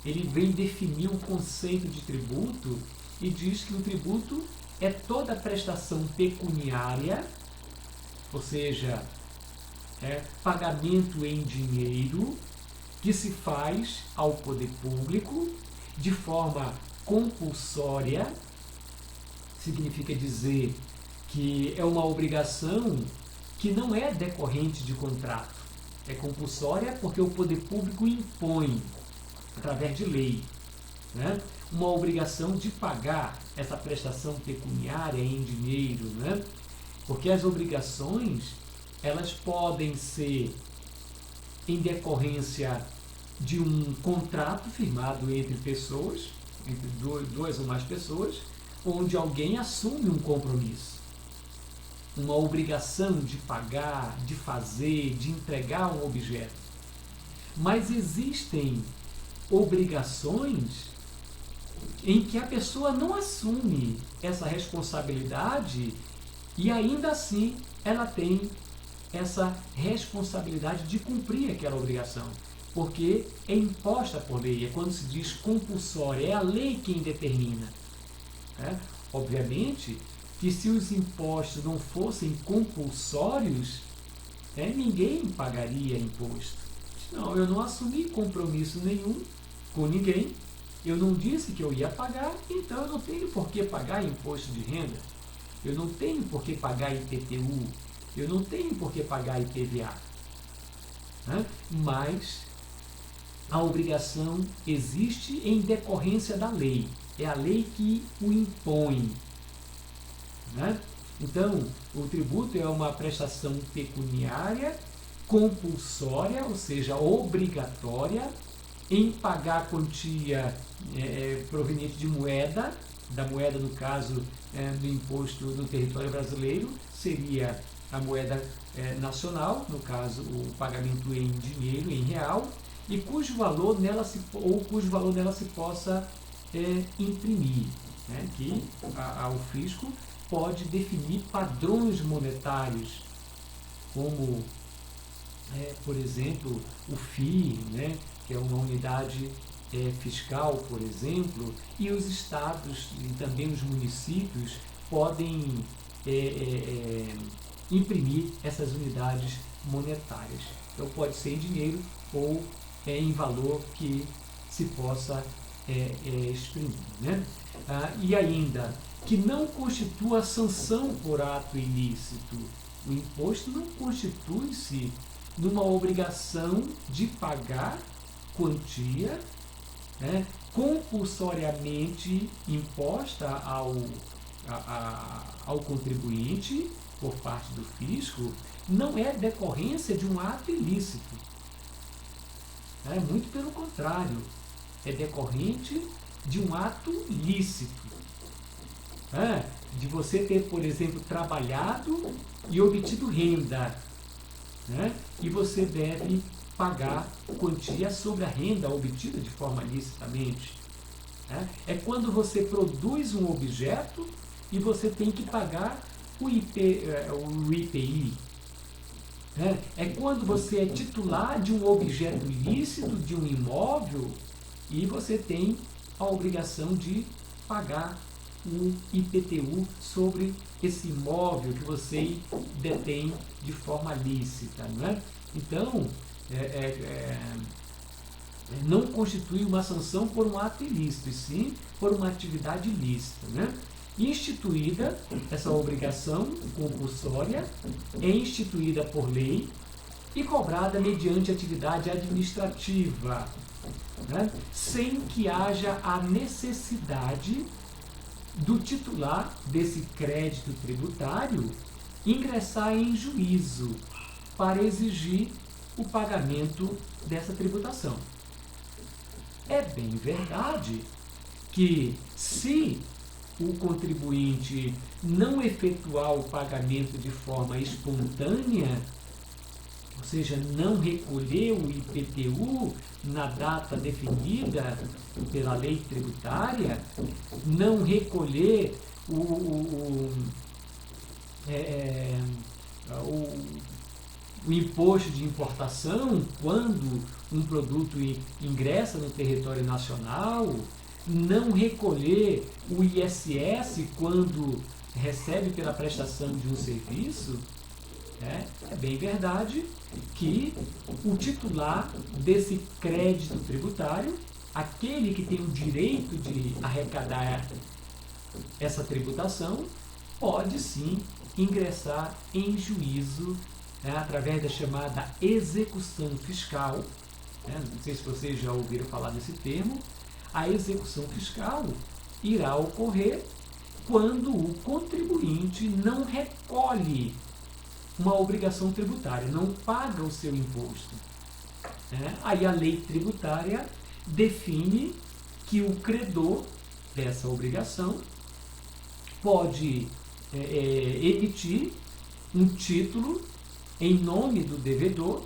ele vem definir o conceito de tributo e diz que o tributo é toda prestação pecuniária, ou seja, pagamento em dinheiro, que se faz ao poder público de forma compulsória. Significa dizer que é uma obrigação que não é decorrente de contrato. É compulsória porque o poder público impõe, através de lei, uma obrigação de pagar essa prestação pecuniária em dinheiro, porque as obrigações elas podem ser em decorrência de um contrato firmado entre pessoas, entre duas ou mais pessoas, onde alguém assume um compromisso, uma obrigação de pagar, de fazer, de entregar um objeto. Mas existem obrigações em que a pessoa não assume essa responsabilidade e ainda assim ela tem essa responsabilidade de cumprir aquela obrigação, porque é imposta por lei. É quando se diz compulsória, é a lei quem determina. Obviamente que se os impostos não fossem compulsórios, ninguém pagaria imposto. Não, eu não assumi compromisso nenhum com ninguém, eu não disse que eu ia pagar, então eu não tenho por que pagar imposto de renda, eu não tenho por que pagar IPTU, eu não tenho por que pagar IPVA. Mas a obrigação existe em decorrência da lei, é a lei que o impõe. Então, o tributo é uma prestação pecuniária compulsória, ou seja, obrigatória, em pagar a quantia proveniente de moeda, da moeda, no caso do imposto no território brasileiro, seria a moeda nacional, no caso o pagamento em dinheiro, em real, e cujo valor nela se possa imprimir, que o fisco pode definir padrões monetários, como, por exemplo, o FII, que é uma unidade fiscal, por exemplo, e os estados e também os municípios podem imprimir essas unidades monetárias. Então pode ser em dinheiro ou em valor que se possa exprimir. E ainda, que não constitua sanção por ato ilícito. O imposto não constitui-se numa obrigação de pagar quantia né, compulsoriamente imposta ao contribuinte por parte do fisco, não é decorrência de um ato ilícito. Muito pelo contrário, é decorrente de um ato lícito. De você ter, por exemplo, trabalhado e obtido renda, e você deve pagar quantia sobre a renda obtida de forma licitamente. É quando você produz um objeto e você tem que pagar o IPI. É quando você é titular de um objeto ilícito, de um imóvel, e você tem a obrigação de pagar o IPTU sobre esse imóvel que você detém de forma lícita. Então, não constitui uma sanção por um ato ilícito, e sim por uma atividade ilícita. Instituída, essa obrigação compulsória é instituída por lei e cobrada mediante atividade administrativa, sem que haja a necessidade do titular desse crédito tributário ingressar em juízo para exigir o pagamento dessa tributação. É bem verdade que, se o contribuinte não efetuar o pagamento de forma espontânea, ou seja, não recolher o IPTU na data definida pela lei tributária, não recolher o imposto de importação quando um produto ingressa no território nacional, não recolher o ISS quando recebe pela prestação de um serviço, é bem verdade que o titular desse crédito tributário, aquele que tem o direito de arrecadar essa tributação, pode sim ingressar em juízo através da chamada execução fiscal. Não sei se vocês já ouviram falar desse termo. A execução fiscal irá ocorrer quando o contribuinte não recolhe uma obrigação tributária, não paga o seu imposto. Aí a lei tributária define que o credor dessa obrigação pode emitir um título em nome do devedor,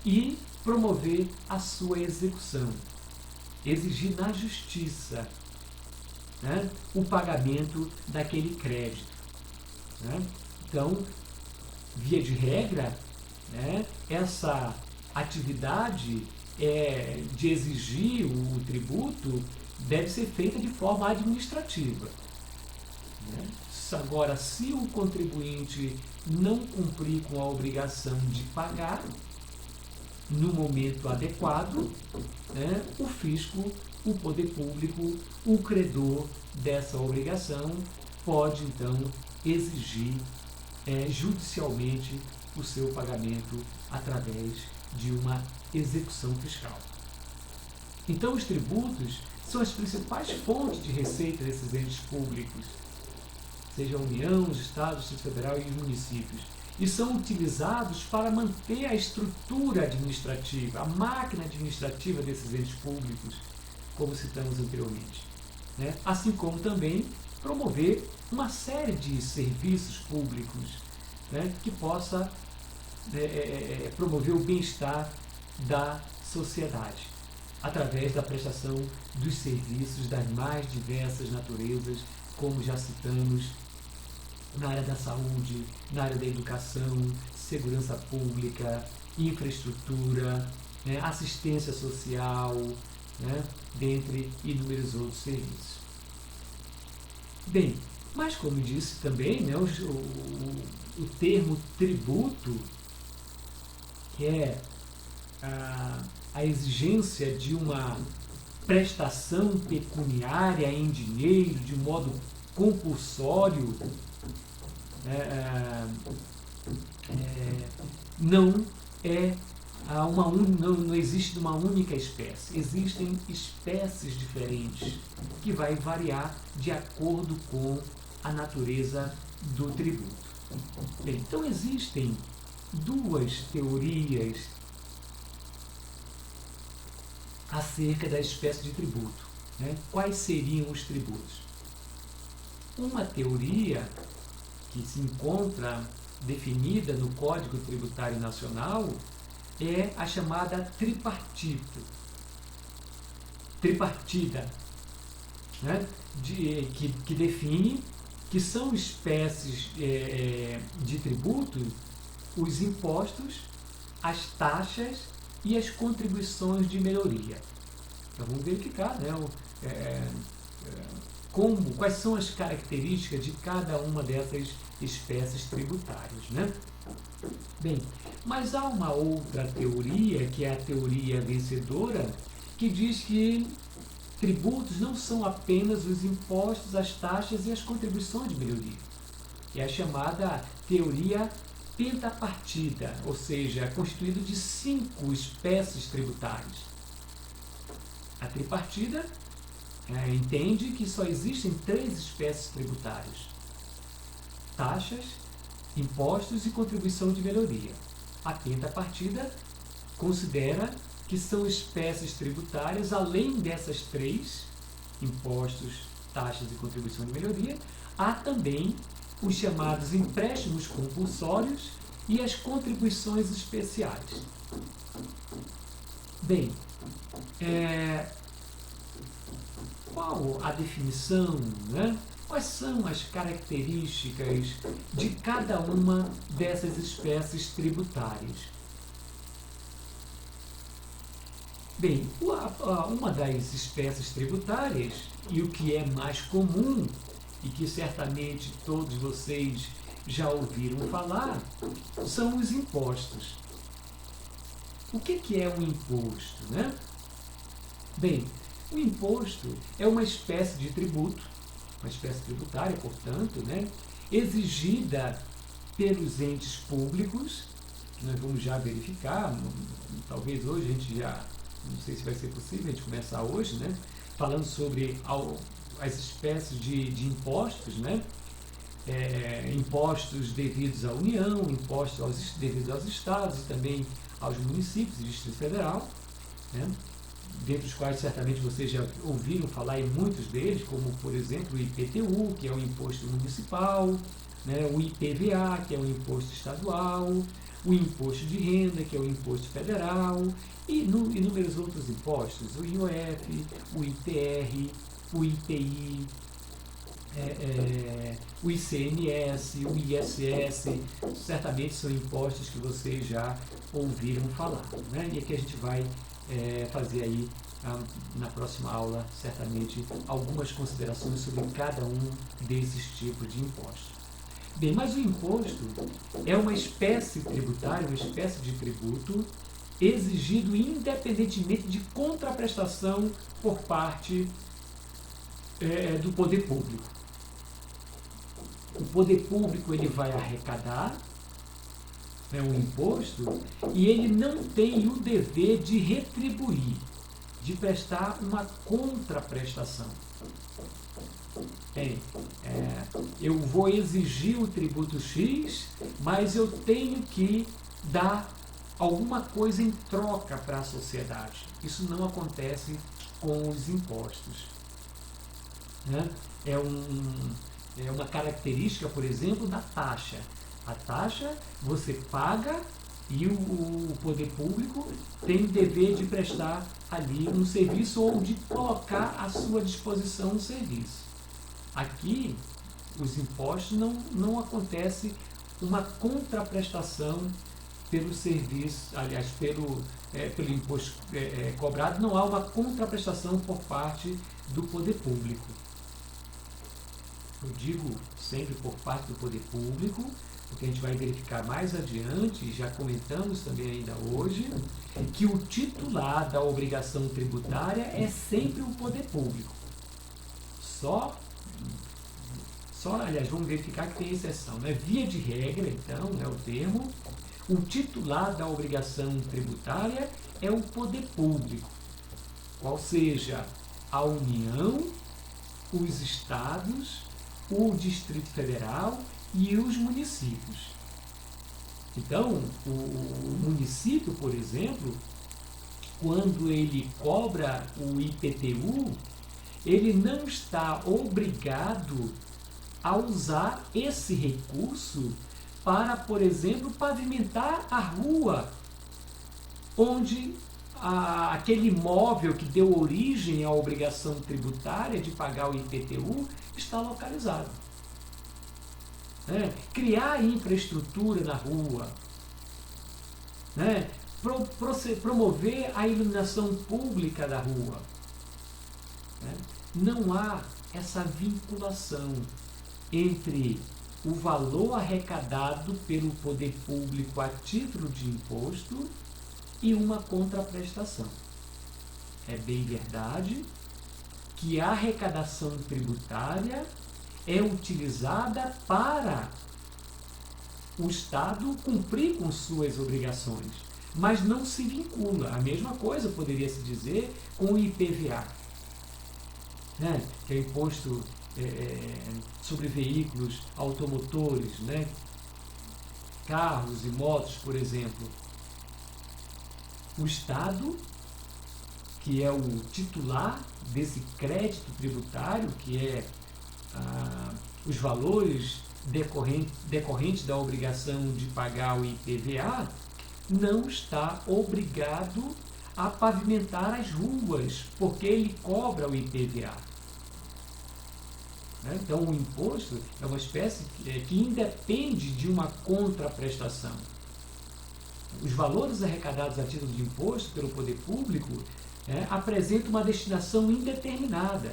e promover a sua execução, exigir na justiça o pagamento daquele crédito. Então, via de regra, essa atividade de exigir o tributo deve ser feita de forma administrativa. Agora, se o contribuinte não cumprir com a obrigação de pagar no momento adequado, o fisco, o poder público, o credor dessa obrigação pode então exigir judicialmente o seu pagamento através de uma execução fiscal. Então, os tributos são as principais fontes de receita desses entes públicos, seja a União, os Estados, o Distrito Federal e os municípios, e são utilizados para manter a estrutura administrativa, a máquina administrativa desses entes públicos, como citamos anteriormente. Assim como também promover uma série de serviços públicos que possa promover o bem-estar da sociedade, através da prestação dos serviços das mais diversas naturezas, como já citamos, na área da saúde, na área da educação, segurança pública, infraestrutura, assistência social, dentre inúmeros outros serviços. Bem, mas como disse também, o termo tributo, que é a exigência de uma prestação pecuniária em dinheiro de modo compulsório, não é não existe uma única espécie, existem espécies diferentes que vai variar de acordo com a natureza do tributo. Bem, então existem duas teorias acerca da espécie de tributo. Né? Quais seriam os tributos? Uma teoria que se encontra definida no Código Tributário Nacional é a chamada tripartida, né? Que define que são espécies de tributo os impostos, as taxas e as contribuições de melhoria. Então vamos verificar, né, quais são as características de cada uma dessas espécies tributárias. Né? Bem, mas há uma outra teoria, que é a teoria vencedora, que diz que tributos não são apenas os impostos, as taxas e as contribuições de melhoria. É a chamada teoria pentapartida, ou seja, constituída de 5 espécies tributárias. A tripartida entende que só existem 3 espécies tributárias: taxas, impostos e contribuição de melhoria. A pentapartida considera que são espécies tributárias, além dessas 3, impostos, taxas e contribuição de melhoria, há também os chamados empréstimos compulsórios e as contribuições especiais. Bem, qual a definição, né? Quais são as características de cada uma dessas espécies tributárias? Bem, uma das espécies tributárias, e o que é mais comum, e que certamente todos vocês já ouviram falar, são os impostos. O que é um imposto, né? Bem, o imposto é uma espécie de tributo, uma espécie tributária, portanto, né, exigida pelos entes públicos, que nós vamos já verificar, talvez hoje a gente já, não sei se vai ser possível a gente começar hoje, né, falando sobre as espécies de impostos, né, impostos devidos à União, impostos devidos aos estados e também aos municípios e Distrito Federal, né, dentre os quais certamente vocês já ouviram falar em muitos deles, como, por exemplo, o IPTU, que é o imposto municipal, né, o IPVA, que é o imposto estadual, o imposto de renda, que é o imposto federal, e inúmeros outros impostos, o IOF, o ITR, o IPI, o ICMS, o ISS, certamente são impostos que vocês já ouviram falar. Né? E aqui a gente vai fazer aí, na próxima aula, certamente, algumas considerações sobre cada um desses tipos de impostos. Bem, mas o imposto é uma espécie tributária, uma espécie de tributo exigido independentemente de contraprestação por parte do poder público. O poder público ele vai arrecadar um imposto e ele não tem o dever de retribuir, de prestar uma contraprestação. Eu vou exigir o tributo X, mas eu tenho que dar alguma coisa em troca para a sociedade. Isso não acontece com os impostos. Né? É uma característica, por exemplo, da taxa. A taxa você paga e o poder público tem o dever de prestar ali um serviço ou de colocar à sua disposição um serviço. Aqui, os impostos não acontece uma contraprestação pelo serviço, aliás, pelo imposto cobrado, não há uma contraprestação por parte do poder público. Eu digo sempre por parte do poder público, porque a gente vai verificar mais adiante, e já comentamos também ainda hoje, que o titular da obrigação tributária é sempre o poder público. Aliás, vamos verificar que tem exceção. Né? Via de regra, então, é o termo, O titular da obrigação tributária é o poder público, qual seja a União, os estados, o Distrito Federal e os municípios. Então, o município, por exemplo, quando ele cobra o IPTU, ele não está obrigado a usar esse recurso para, por exemplo, pavimentar a rua onde aquele imóvel que deu origem à obrigação tributária de pagar o IPTU está localizado. Criar infraestrutura na rua, promover a iluminação pública da rua. Não há essa vinculação entre o valor arrecadado pelo poder público a título de imposto e uma contraprestação. É bem verdade que a arrecadação tributária é utilizada para o Estado cumprir com suas obrigações, mas não se vincula. A mesma coisa poderia se dizer com o IPVA, que é o imposto sobre veículos automotores, carros e motos, por exemplo. O Estado, que é o titular desse crédito tributário, que é os valores decorrentes da obrigação de pagar o IPVA, não está obrigado a pavimentar as ruas, porque ele cobra o IPVA. Então, o imposto é uma espécie que independe de uma contraprestação. Os valores arrecadados a título de imposto pelo poder público apresentam uma destinação indeterminada.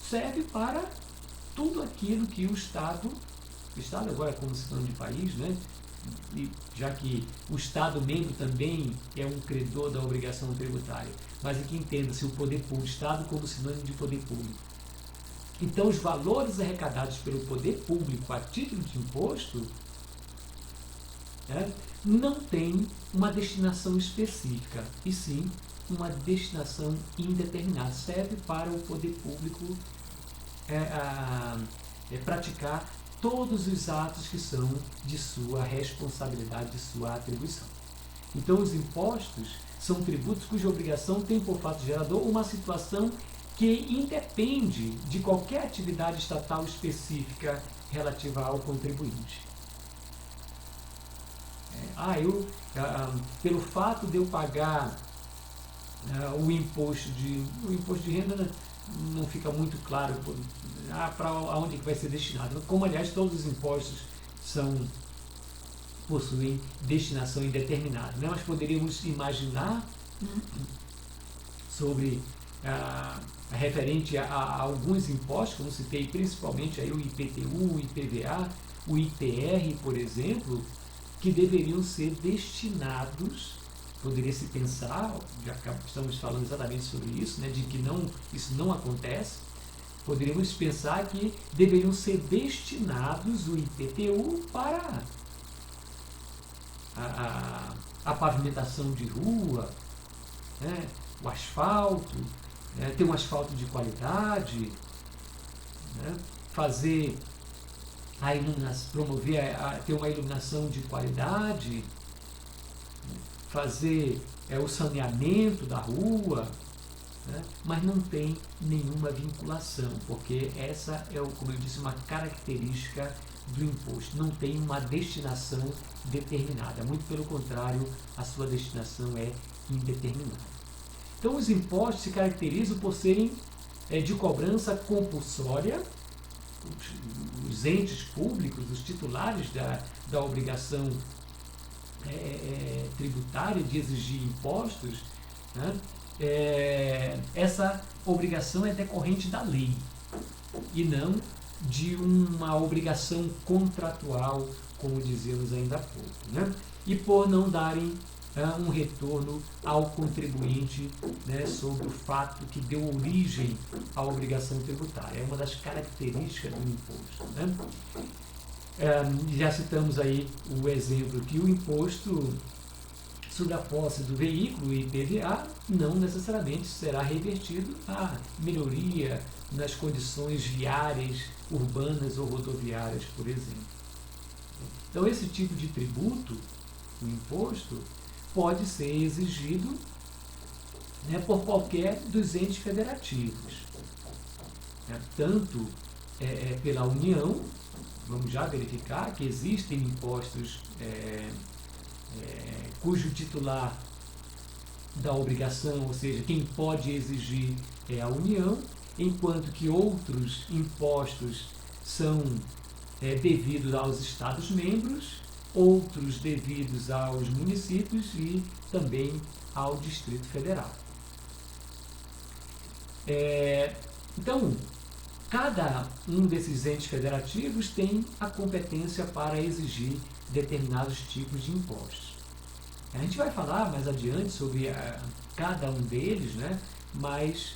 Serve para tudo aquilo que o Estado agora como sinônimo de país, e já que o Estado membro também é um credor da obrigação tributária, mas aqui entenda-se o poder público, o Estado como sinônimo de poder público. Então, os valores arrecadados pelo poder público a título de imposto não têm uma destinação específica, e sim uma destinação indeterminada. Serve para o poder público praticar todos os atos que são de sua responsabilidade, de sua atribuição. Então, os impostos são tributos cuja obrigação tem por fato gerador uma situação que independe de qualquer atividade estatal específica relativa ao contribuinte. Pelo fato de eu pagar o imposto de renda, não fica muito claro para onde que vai ser destinado. Como, aliás, todos os impostos possuem destinação indeterminada. Nós poderíamos imaginar sobre referente a alguns impostos, como citei, principalmente aí o IPTU, o IPVA, o ITR, por exemplo, que deveriam ser destinados, poderia-se pensar, já estamos falando exatamente sobre isso, de que isso não acontece, poderíamos pensar que deveriam ser destinados o IPTU para a pavimentação de rua, o asfalto, ter um asfalto de qualidade, fazer a iluminação, promover, ter uma iluminação de qualidade, fazer o saneamento da rua, mas não tem nenhuma vinculação, porque essa é, como eu disse, uma característica do imposto. Não tem uma destinação determinada, muito pelo contrário, a sua destinação é indeterminada. Então, os impostos se caracterizam por serem de cobrança compulsória. Os entes públicos, os titulares da obrigação tributária de exigir impostos, essa obrigação é decorrente da lei e não de uma obrigação contratual, como dizíamos ainda há pouco. E por não darem um retorno ao contribuinte sobre o fato que deu origem à obrigação tributária. É uma das características do imposto. Já citamos aí o exemplo que o imposto sobre a posse do veículo, o IPVA, não necessariamente será revertido à melhoria nas condições viárias, urbanas ou rodoviárias, por exemplo. Então, esse tipo de tributo, o imposto, pode ser exigido, né, por qualquer dos entes federativos, né, tanto pela União. Vamos já verificar que existem impostos cujo titular da obrigação, ou seja, quem pode exigir é a União, enquanto que outros impostos são devidos aos Estados-membros, outros devidos aos municípios e também ao Distrito Federal. Então, cada um desses entes federativos tem a competência para exigir determinados tipos de impostos. A gente vai falar mais adiante sobre cada um deles, né? Mas,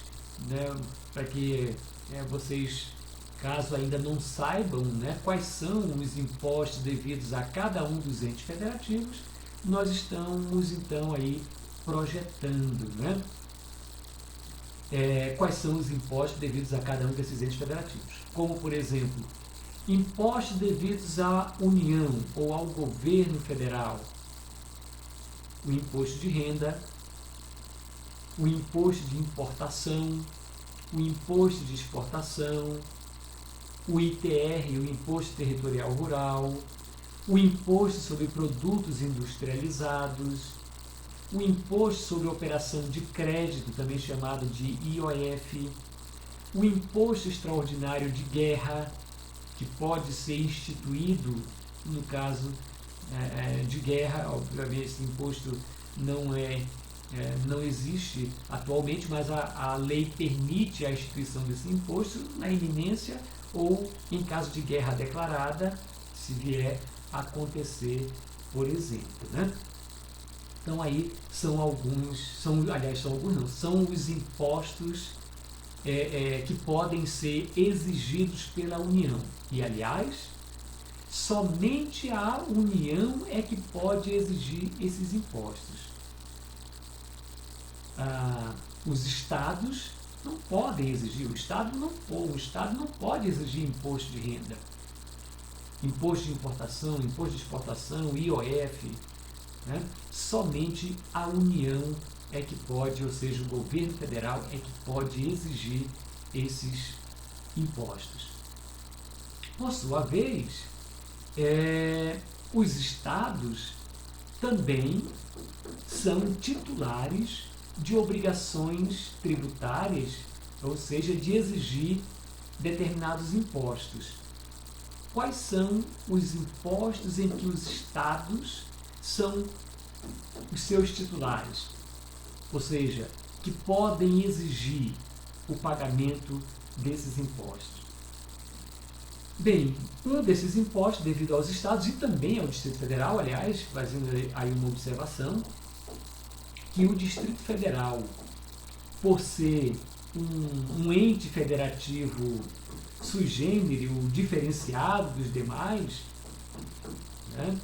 né, para que vocês, caso ainda não saibam, né, quais são os impostos devidos a cada um dos entes federativos, nós estamos então aí projetando, né, quais são os impostos devidos a cada um desses entes federativos. Como, por exemplo, impostos devidos à União ou ao governo federal, o imposto de renda, o imposto de importação, o imposto de exportação, o ITR, o Imposto Territorial Rural, o imposto sobre produtos industrializados, o imposto sobre operação de crédito, também chamado de IOF, o imposto extraordinário de guerra, que pode ser instituído no caso de guerra. Obviamente esse imposto não existe atualmente, mas a lei permite a instituição desse imposto na iminência ou em caso de guerra declarada, se vier a acontecer, por exemplo, né? Então aí são os impostos que podem ser exigidos pela União. E, aliás, somente a União é que pode exigir esses impostos. Os estados não podem exigir, o estado não pode exigir imposto de renda, imposto de importação, imposto de exportação, IOF, né? Somente a União é que pode, ou seja, o governo federal é que pode exigir esses impostos. Por sua vez, os estados também são titulares de obrigações tributárias, ou seja, de exigir determinados impostos. Quais são os impostos em que os estados são os seus titulares? Ou seja, que podem exigir o pagamento desses impostos. Bem, um desses impostos, devido aos estados e também ao Distrito Federal, aliás, fazendo aí uma observação, que o Distrito Federal, por ser um ente federativo sui generis, diferenciado dos demais, né,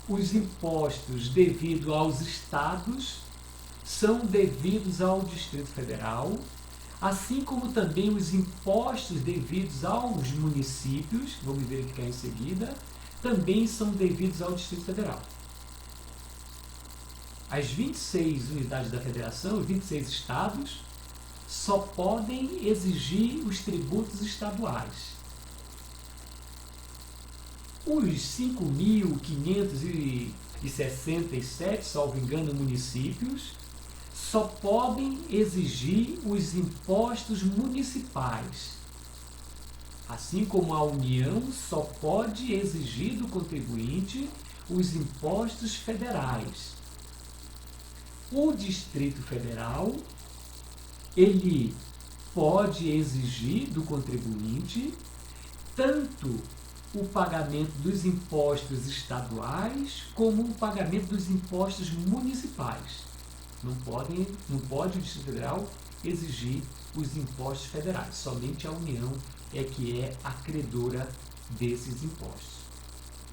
os impostos devidos aos estados são devidos ao Distrito Federal, assim como também os impostos devidos aos municípios, vamos verificar em seguida, também são devidos ao Distrito Federal. As 26 unidades da federação, os 26 estados, só podem exigir os tributos estaduais. Os 5.567, salvo engano, municípios, só podem exigir os impostos municipais. Assim como a União só pode exigir do contribuinte os impostos federais. O Distrito Federal, ele pode exigir do contribuinte tanto o pagamento dos impostos estaduais como o pagamento dos impostos municipais. Não pode o Distrito Federal exigir os impostos federais. Somente a União é que é acreedora desses impostos.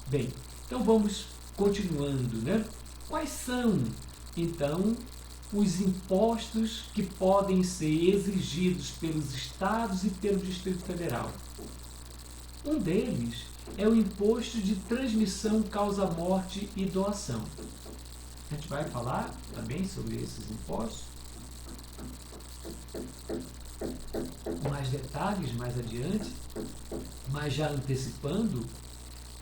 Bem, então vamos continuando, né? Quais são, então, os impostos que podem ser exigidos pelos estados e pelo Distrito Federal? Um deles é o imposto de transmissão, causa-morte e doação. A gente vai falar também sobre esses impostos, mais detalhes mais adiante, mas já antecipando,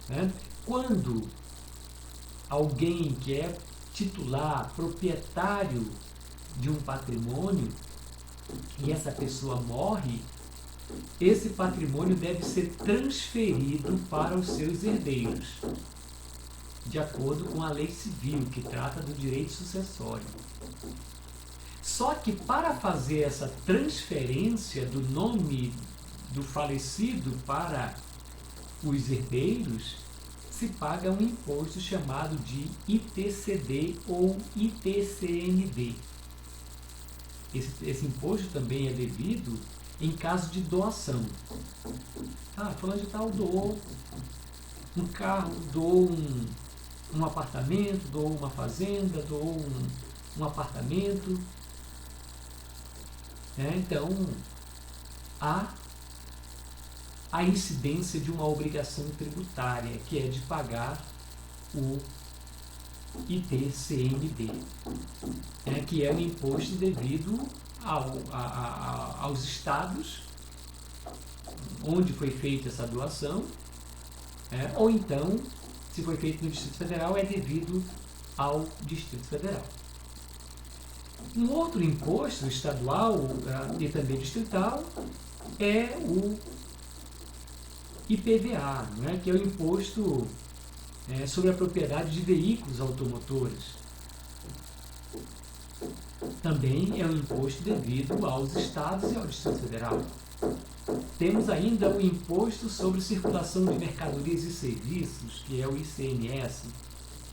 né? Quando alguém que é titular, proprietário de um patrimônio e essa pessoa morre, esse patrimônio deve ser transferido para os seus herdeiros, de acordo com a lei civil, que trata do direito sucessório. Só que para fazer essa transferência do nome do falecido para os herdeiros, se paga um imposto chamado de ITCD ou ITCMD. Esse imposto também é devido em caso de doação. Fulano de tal doou um carro, doou um apartamento, doou uma fazenda, doou um apartamento. Então, há a incidência de uma obrigação tributária, que é de pagar o ITCMD, que é o imposto devido aos estados onde foi feita essa doação, ou então, se foi feito no Distrito Federal, é devido ao Distrito Federal. Um outro imposto estadual e também distrital é o IPVA, que é o imposto sobre a propriedade de veículos automotores. Também é um imposto devido aos estados e ao Distrito Federal. Temos ainda o imposto sobre circulação de mercadorias e serviços, que é o ICMS,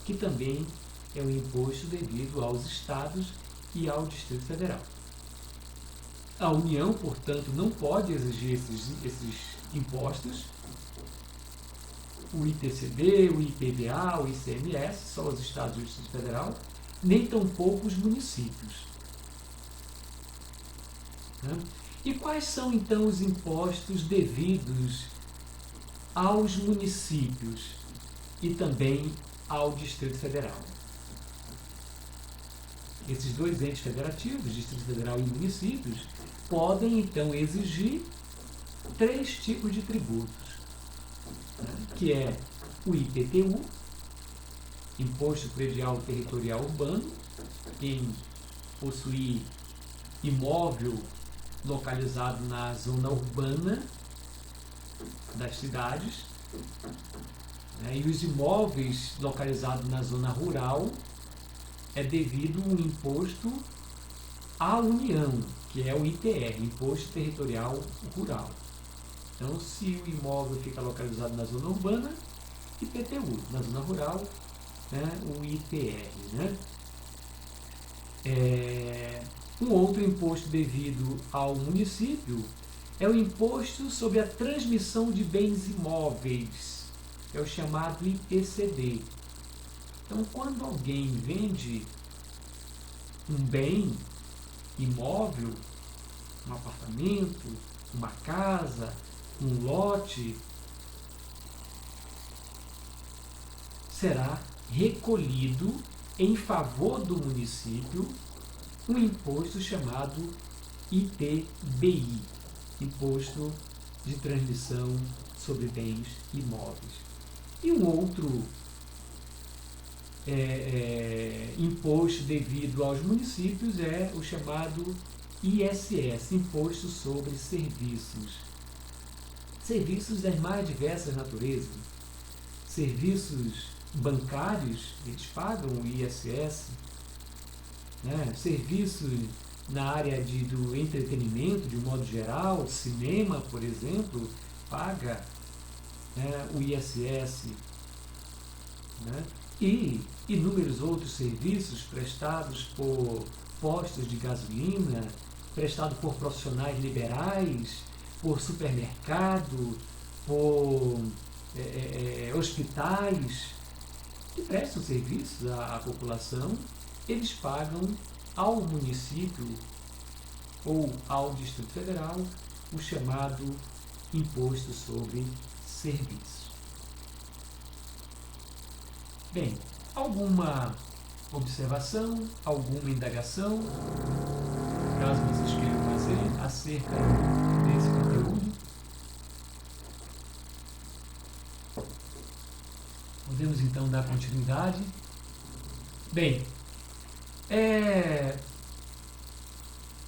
que também é um imposto devido aos estados e ao Distrito Federal. A União, portanto, não pode exigir esses impostos, o ITCD, o IPVA, o ICMS, só os estados e o Distrito Federal, nem tampouco os municípios. E quais são, então, os impostos devidos aos municípios e também ao Distrito Federal? Esses dois entes federativos, Distrito Federal e municípios, podem, então, exigir 3 tipos de tributos, que é o IPTU, Imposto Predial Territorial Urbano, quem possuir imóvel localizado na zona urbana das cidades, e os imóveis localizados na zona rural é devido um imposto à União, que é o ITR, Imposto Territorial Rural. Então, se o imóvel fica localizado na zona urbana, IPTU, na zona rural, o ITR. Um outro imposto devido ao município é o imposto sobre a transmissão de bens imóveis, é o chamado ITCD. Então, quando alguém vende um bem imóvel, um apartamento, uma casa, um lote, será recolhido em favor do município um imposto chamado ITBI, Imposto de Transmissão sobre Bens Imóveis. E um outro imposto devido aos municípios é o chamado ISS, Imposto sobre Serviços. Serviços das mais diversas naturezas. Serviços bancários, eles pagam o ISS, serviços na área do entretenimento, de um modo geral, cinema, por exemplo, paga o ISS, e inúmeros outros serviços prestados por postos de gasolina, prestados por profissionais liberais, por supermercado, por hospitais que prestam serviços à população, eles pagam ao município ou ao Distrito Federal o chamado Imposto sobre Serviços. Bem, alguma observação, alguma indagação, caso vocês queiram fazer, acerca desse conteúdo? Podemos então dar continuidade. Bem,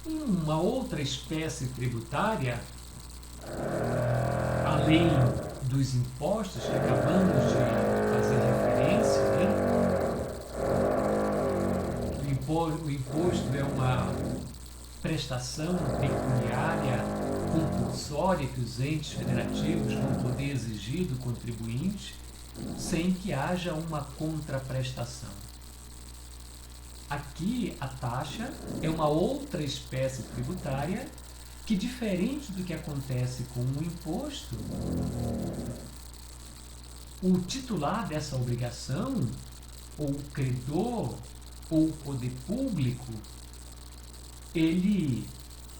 uma outra espécie tributária, além dos impostos que acabamos de fazer referência, né? O imposto é uma prestação pecuniária compulsória que os entes federativos vão poder exigir do contribuinte sem que haja uma contraprestação. Aqui a taxa é uma outra espécie tributária que, diferente do que acontece com o imposto, o titular dessa obrigação, ou o credor, ou o poder público, ele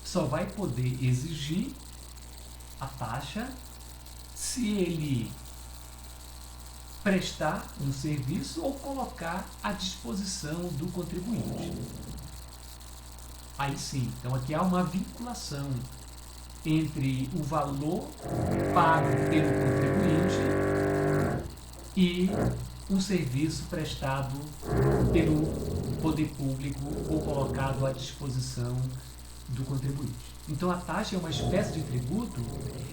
só vai poder exigir a taxa se ele prestar um serviço ou colocar à disposição do contribuinte. Aí sim, então aqui há uma vinculação entre o valor pago pelo contribuinte e um serviço prestado pelo poder público ou colocado à disposição do contribuinte. Então a taxa é uma espécie de tributo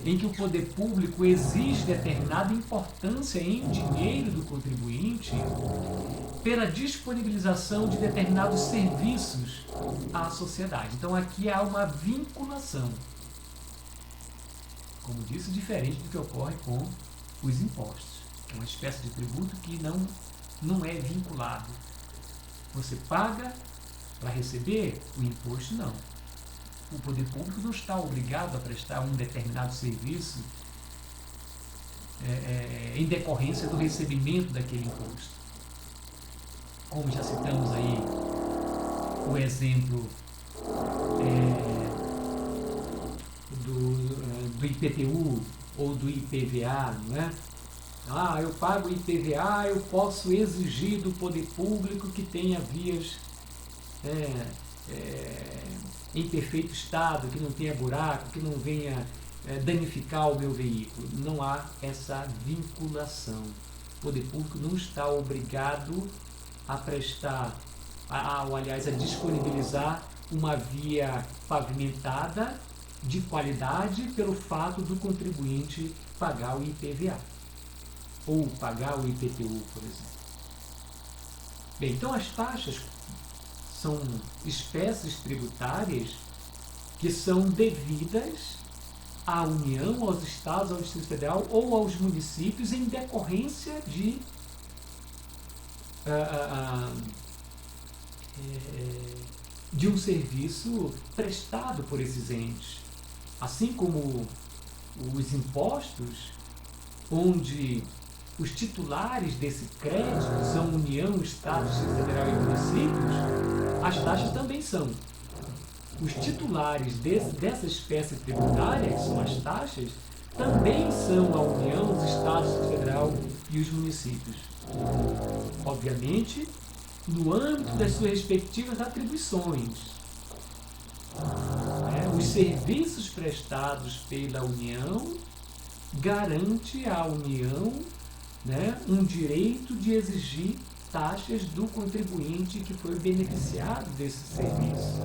em que o poder público exige determinada importância em dinheiro do contribuinte pela disponibilização de determinados serviços à sociedade. Então aqui há uma vinculação, como disse, diferente do que ocorre com os impostos. É uma espécie de tributo que não é vinculado. Você paga para receber o imposto, não. O poder público não está obrigado a prestar um determinado serviço em decorrência do recebimento daquele imposto. Como já citamos aí o exemplo do IPTU ou do IPVA, não é? Eu pago IPVA, eu posso exigir do poder público que tenha vias em perfeito estado, que não tenha buraco, que não venha danificar o meu veículo. Não há essa vinculação. O poder público não está obrigado a prestar, ou aliás, a disponibilizar uma via pavimentada de qualidade pelo fato do contribuinte pagar o IPVA ou pagar o IPTU, por exemplo. Bem, então as taxas são espécies tributárias que são devidas à União, aos Estados, ao Distrito Federal ou aos municípios em decorrência de um serviço prestado por esses entes. Assim como os impostos, onde os titulares desse crédito são União, Estado, Distrito Federal e municípios, as taxas também são. Os titulares dessa espécie tributária, que são as taxas, também são a União, os Estados, o Distrito Federal e os municípios. Obviamente, no âmbito das suas respectivas atribuições. Os serviços prestados pela União garante à União um direito de exigir taxas do contribuinte que foi beneficiado desse serviço.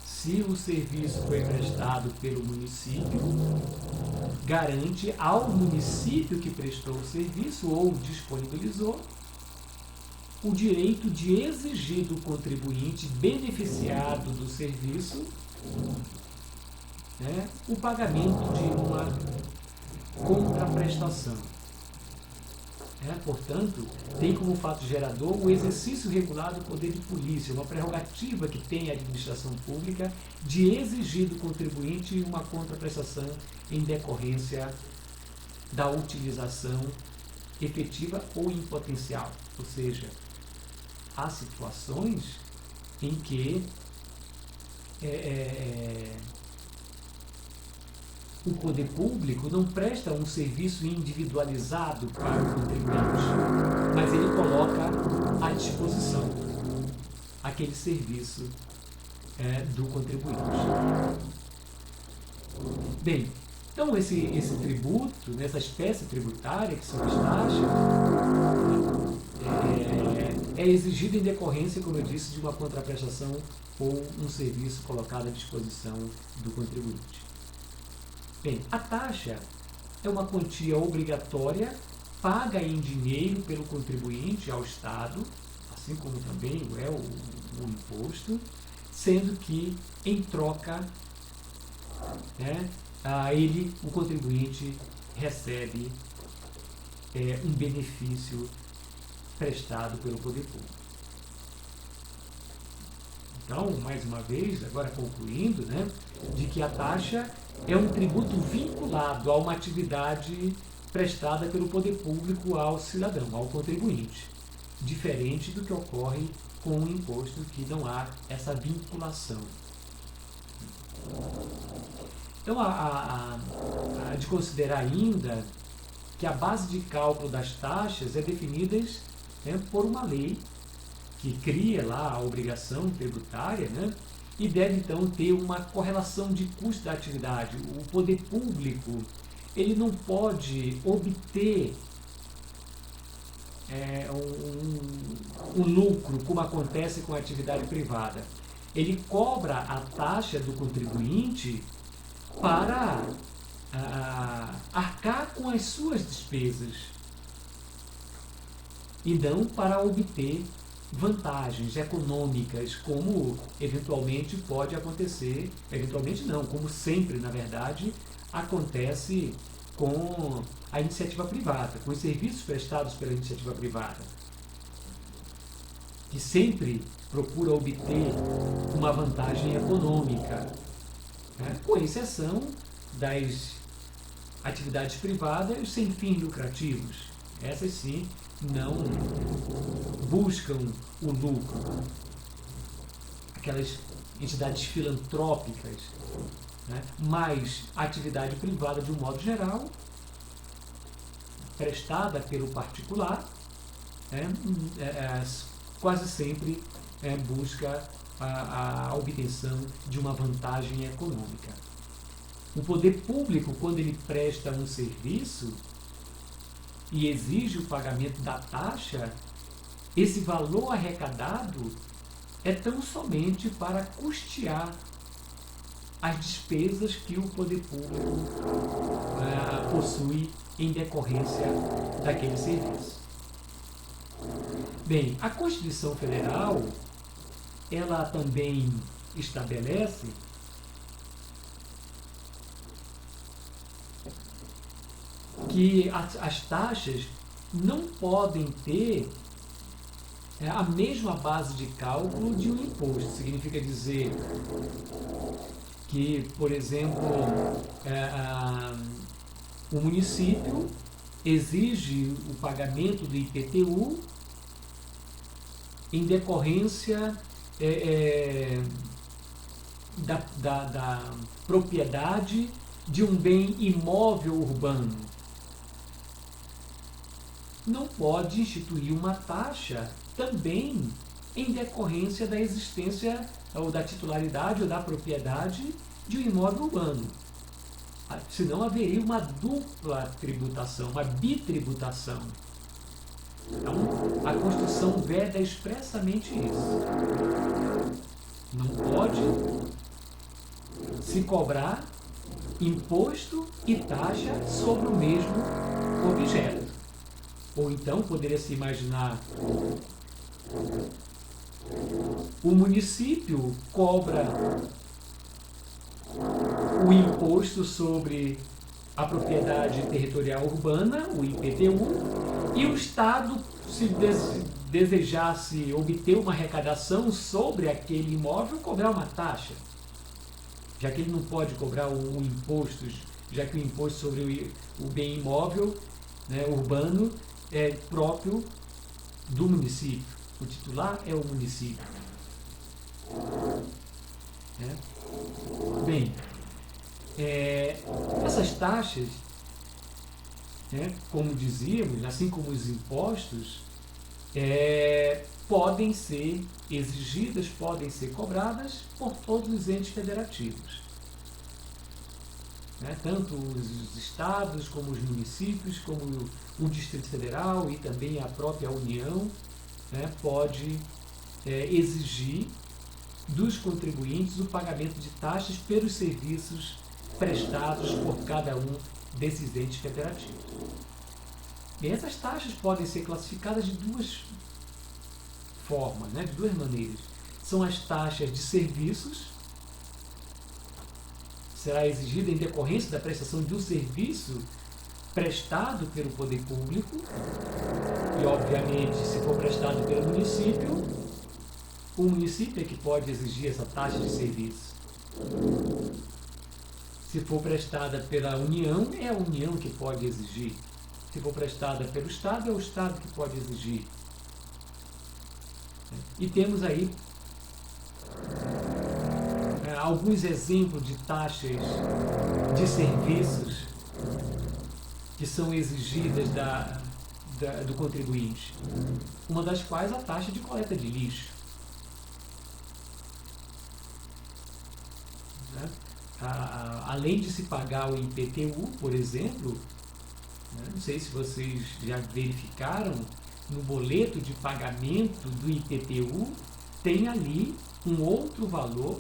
Se o serviço foi prestado pelo município, garante ao município que prestou o serviço ou disponibilizou o direito de exigir do contribuinte beneficiado do serviço o pagamento de uma contraprestação. Portanto, tem como fato gerador o exercício regular do poder de polícia, uma prerrogativa que tem a administração pública de exigir do contribuinte uma contraprestação em decorrência da utilização efetiva ou em potencial. Ou seja, há situações em que o poder público não presta um serviço individualizado para o contribuinte, mas ele coloca à disposição aquele serviço do contribuinte. Bem, então esse tributo, essa espécie tributária que são as taxas, é exigido em decorrência, como eu disse, de uma contraprestação ou um serviço colocado à disposição do contribuinte. Bem, a taxa é uma quantia obrigatória paga em dinheiro pelo contribuinte ao Estado, assim como também é o imposto, sendo que, em troca, o contribuinte recebe um benefício prestado pelo poder público. Então, mais uma vez, agora concluindo, de que a taxa é um tributo vinculado a uma atividade prestada pelo poder público ao cidadão, ao contribuinte, diferente do que ocorre com o imposto, que não há essa vinculação. Então, há de considerar ainda que a base de cálculo das taxas é definida por uma lei que cria lá a obrigação tributária, e deve então ter uma correlação de custo da atividade. O poder público ele não pode obter um lucro como acontece com a atividade privada. Ele cobra a taxa do contribuinte para arcar com as suas despesas e não para obter vantagens econômicas, como eventualmente pode acontecer, eventualmente não, como sempre, na verdade, acontece com a iniciativa privada, com os serviços prestados pela iniciativa privada, que sempre procura obter uma vantagem econômica, com exceção das atividades privadas sem fins lucrativos. Essas sim não buscam o lucro. Aquelas entidades filantrópicas, mas a atividade privada, de um modo geral, prestada pelo particular, quase sempre busca a obtenção de uma vantagem econômica. O poder público, quando ele presta um serviço e exige o pagamento da taxa, esse valor arrecadado é tão somente para custear as despesas que o poder público possui em decorrência daquele serviço. Bem, a Constituição Federal, ela também estabelece que as taxas não podem ter a mesma base de cálculo de um imposto. Significa dizer que, por exemplo, o município exige o pagamento do IPTU em decorrência da propriedade de um bem imóvel urbano. Não pode instituir uma taxa também em decorrência da existência ou da titularidade ou da propriedade de um imóvel urbano. Senão haveria uma dupla tributação, uma bitributação. Então, a Constituição veda expressamente isso. Não pode se cobrar imposto e taxa sobre o mesmo objeto. Ou então poderia se imaginar o município cobra o imposto sobre a propriedade territorial urbana, o IPTU, e o Estado, se desejasse obter uma arrecadação sobre aquele imóvel, cobrar uma taxa, já que ele não pode cobrar um imposto já que o imposto sobre o bem imóvel, né, urbano, é próprio do município. O titular é o município. Né? Bem, essas taxas, né, como dizíamos, assim como os impostos, podem ser exigidas, podem ser cobradas por todos os entes federativos. Né? Tanto os estados, como os municípios, como o Distrito Federal e também a própria União, né, pode exigir dos contribuintes o pagamento de taxas pelos serviços prestados por cada um desses entes federativos. E essas taxas podem ser classificadas de duas formas, né, de duas maneiras. São as taxas de serviços, será exigida em decorrência da prestação de um serviço prestado pelo poder público, e obviamente, se for prestado pelo município, o município é que pode exigir essa taxa de serviço. Se for prestada pela União, é a União que pode exigir. Se for prestada pelo Estado, é o Estado que pode exigir. E temos aí alguns exemplos de taxas de serviços que são exigidas do contribuinte. Uma das quais a taxa de coleta de lixo. Né? Além de se pagar o IPTU, por exemplo, né? Não sei se vocês já verificaram, no boleto de pagamento do IPTU tem ali um outro valor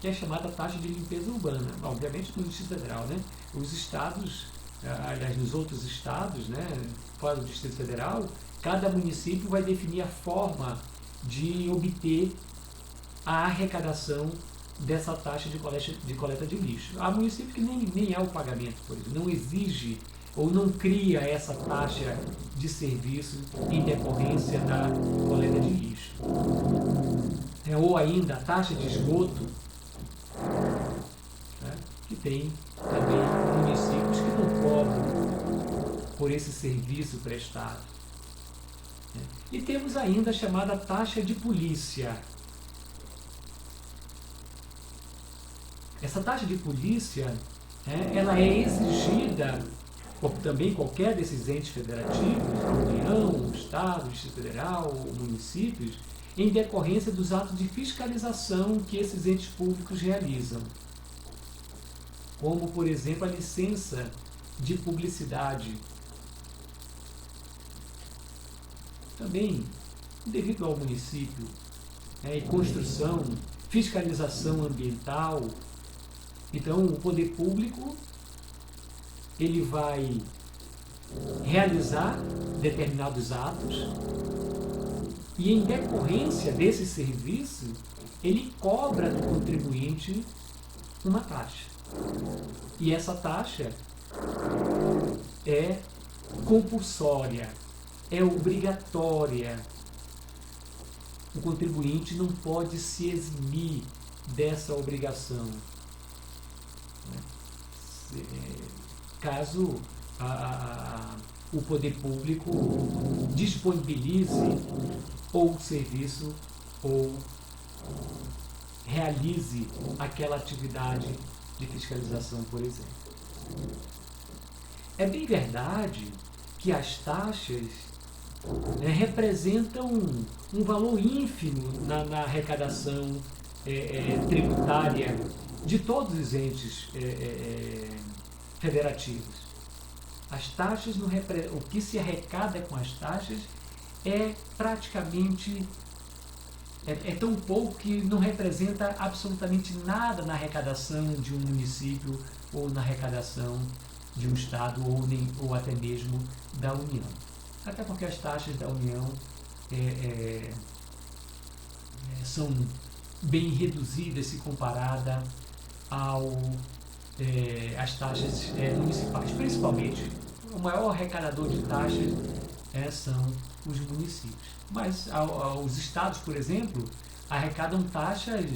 que é chamada taxa de limpeza urbana, obviamente no Distrito Federal, né? Os estados, aliás, nos outros estados, né, fora do Distrito Federal, cada município vai definir a forma de obter a arrecadação dessa taxa de coleta de lixo. Há municípios que nem é o pagamento, por exemplo, não exige ou não cria essa taxa de serviço em decorrência da coleta de lixo. Ou ainda a taxa de esgoto, né, que tem também municípios que não cobram por esse serviço prestado. E temos ainda a chamada taxa de polícia. Essa taxa de polícia, ela é exigida por também qualquer desses entes federativos, a União, o Estado, o Distrito Federal, ou municípios, em decorrência dos atos de fiscalização que esses entes públicos realizam. Como, por exemplo, a licença de publicidade. Também, devido ao município, e construção, fiscalização ambiental. Então, o poder público ele vai realizar determinados atos e, em decorrência desse serviço, ele cobra do contribuinte uma taxa. E essa taxa é compulsória, é obrigatória. O contribuinte não pode se eximir dessa obrigação. Caso o poder público disponibilize ou o serviço ou realize aquela atividade de fiscalização, por exemplo. É bem verdade que as taxas representam um valor ínfimo na arrecadação tributária de todos os entes federativos. As taxas, o que se arrecada com as taxas é praticamente tão pouco que não representa absolutamente nada na arrecadação de um município ou na arrecadação de um estado ou até mesmo da União. Até porque as taxas da União são bem reduzidas se comparada às taxas municipais. Principalmente, o maior arrecadador de taxas são os municípios. Mas os estados, por exemplo, arrecadam taxas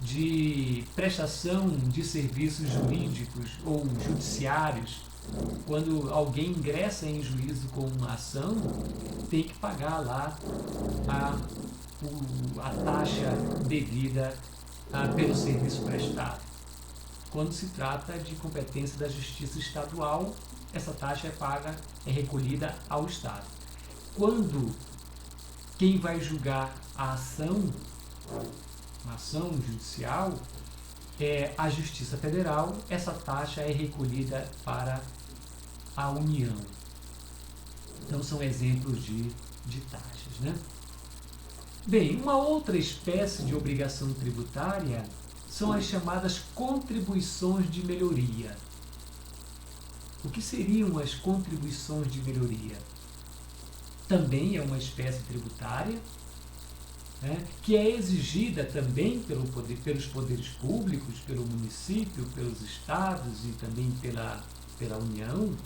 de prestação de serviços jurídicos ou judiciários. Quando alguém ingressa em juízo com uma ação, tem que pagar lá a taxa devida pelo serviço prestado. Quando se trata de competência da Justiça Estadual, essa taxa é paga, é recolhida ao Estado. Quando quem vai julgar a ação, uma ação judicial, é a Justiça Federal, essa taxa é recolhida para a União. Então são exemplos de taxas, né? Bem, uma outra espécie de obrigação tributária são as chamadas contribuições de melhoria. O que seriam as contribuições de melhoria? Também é uma espécie tributária, né, que é exigida também pelos poderes públicos, pelo município, pelos estados e também pela União,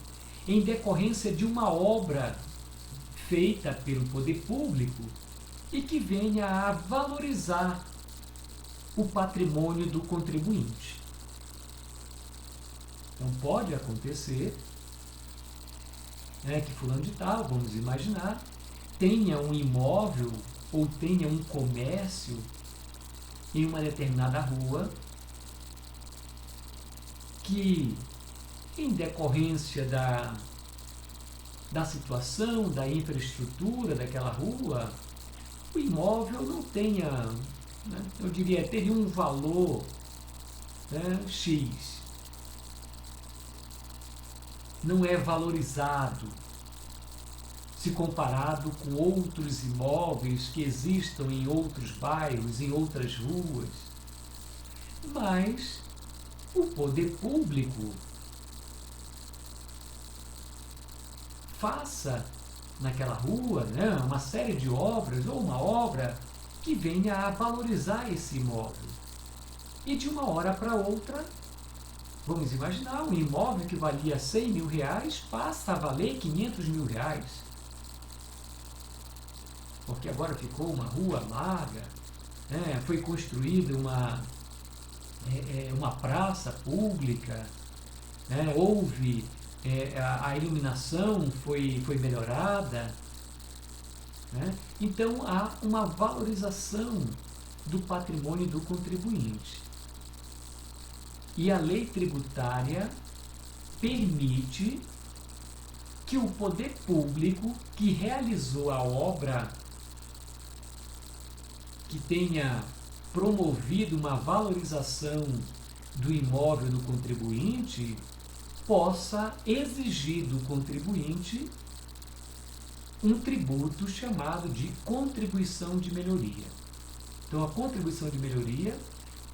em decorrência de uma obra feita pelo poder público e que venha a valorizar o patrimônio do contribuinte. Então pode acontecer, né, que fulano de tal, vamos imaginar, tenha um imóvel ou tenha um comércio em uma determinada rua que, em decorrência da situação, da infraestrutura daquela rua, o imóvel não tenha, né, eu diria, teria um valor, né, X. Não é valorizado se comparado com outros imóveis que existam em outros bairros, em outras ruas. Mas o poder público faça naquela rua, né, uma série de obras ou uma obra que venha a valorizar esse imóvel. E de uma hora para outra, vamos imaginar, um imóvel que valia 100 mil reais passa a valer 500 mil reais. Porque agora ficou uma rua larga, né, foi construída uma praça pública, né, houve a iluminação foi melhorada, né? Então há uma valorização do patrimônio do contribuinte. E a lei tributária permite que o poder público que realizou a obra, que tenha promovido uma valorização do imóvel do contribuinte, possa exigir do contribuinte um tributo chamado de contribuição de melhoria. Então, a contribuição de melhoria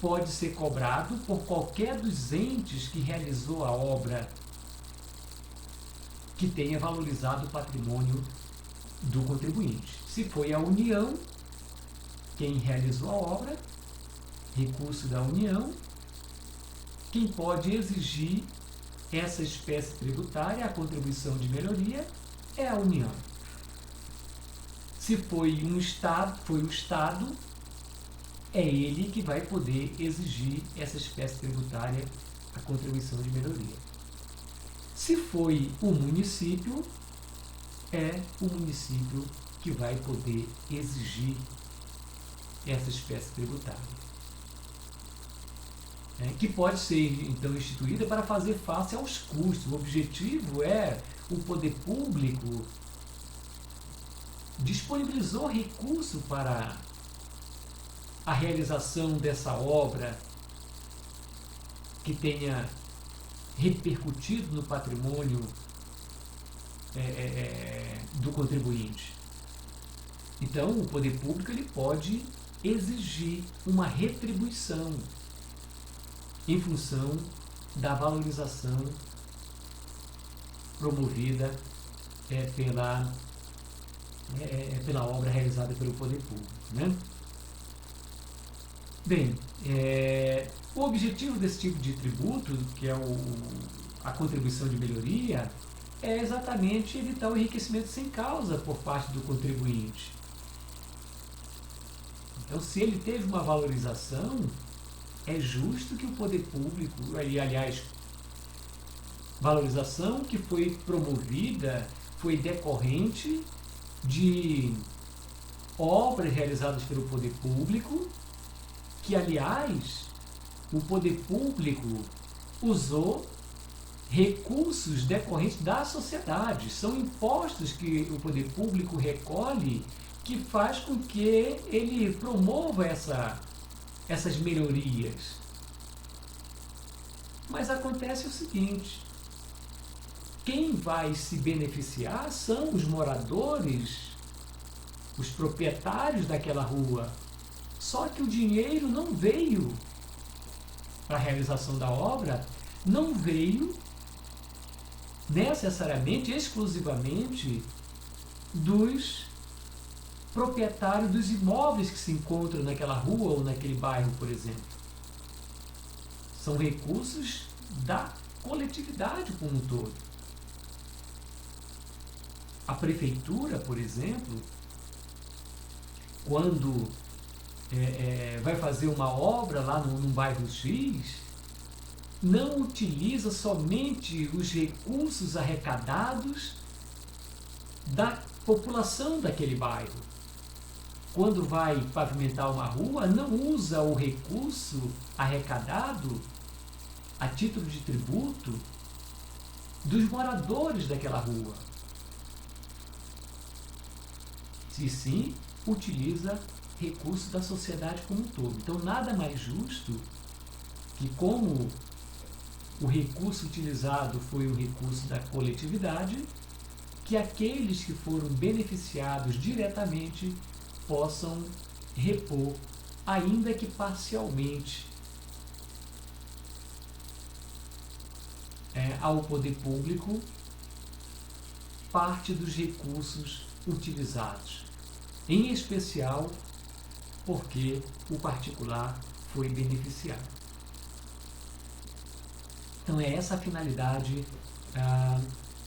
pode ser cobrado por qualquer dos entes que realizou a obra que tenha valorizado o patrimônio do contribuinte. Se foi a União quem realizou a obra, recurso da União, quem pode exigir essa espécie tributária, a contribuição de melhoria, é a União. Se foi o Estado, é ele que vai poder exigir essa espécie tributária, a contribuição de melhoria. Se foi o município, é o município que vai poder exigir essa espécie tributária, que pode ser, então, instituída para fazer face aos custos. O objetivo é o poder público disponibilizou recurso para a realização dessa obra que tenha repercutido no patrimônio do contribuinte. Então, o poder público ele pode exigir uma retribuição em função da valorização promovida pela obra realizada pelo poder público, né? Bem, o objetivo desse tipo de tributo, que é a contribuição de melhoria, é exatamente evitar o enriquecimento sem causa por parte do contribuinte. Então, se ele teve uma valorização, é justo que o poder público, e aliás, valorização que foi promovida, foi decorrente de obras realizadas pelo poder público, que, aliás, o poder público usou recursos decorrentes da sociedade. São impostos que o poder público recolhe que faz com que ele promova essas melhorias. Mas acontece o seguinte: quem vai se beneficiar são os moradores, os proprietários daquela rua. Só que o dinheiro não veio para a realização da obra, não veio necessariamente, exclusivamente, dos proprietários dos imóveis que se encontram naquela rua ou naquele bairro, por exemplo. São recursos da coletividade como um todo. A prefeitura, por exemplo, quando vai fazer uma obra lá num bairro X, não utiliza somente os recursos arrecadados da população daquele bairro. Quando vai pavimentar uma rua, não usa o recurso arrecadado a título de tributo dos moradores daquela rua. E sim, utiliza recursos da sociedade como um todo. Então, nada mais justo que, como o recurso utilizado foi um recurso da coletividade, que aqueles que foram beneficiados diretamente possam repor, ainda que parcialmente, ao poder público parte dos recursos utilizados, em especial porque o particular foi beneficiado. Então é essa a finalidade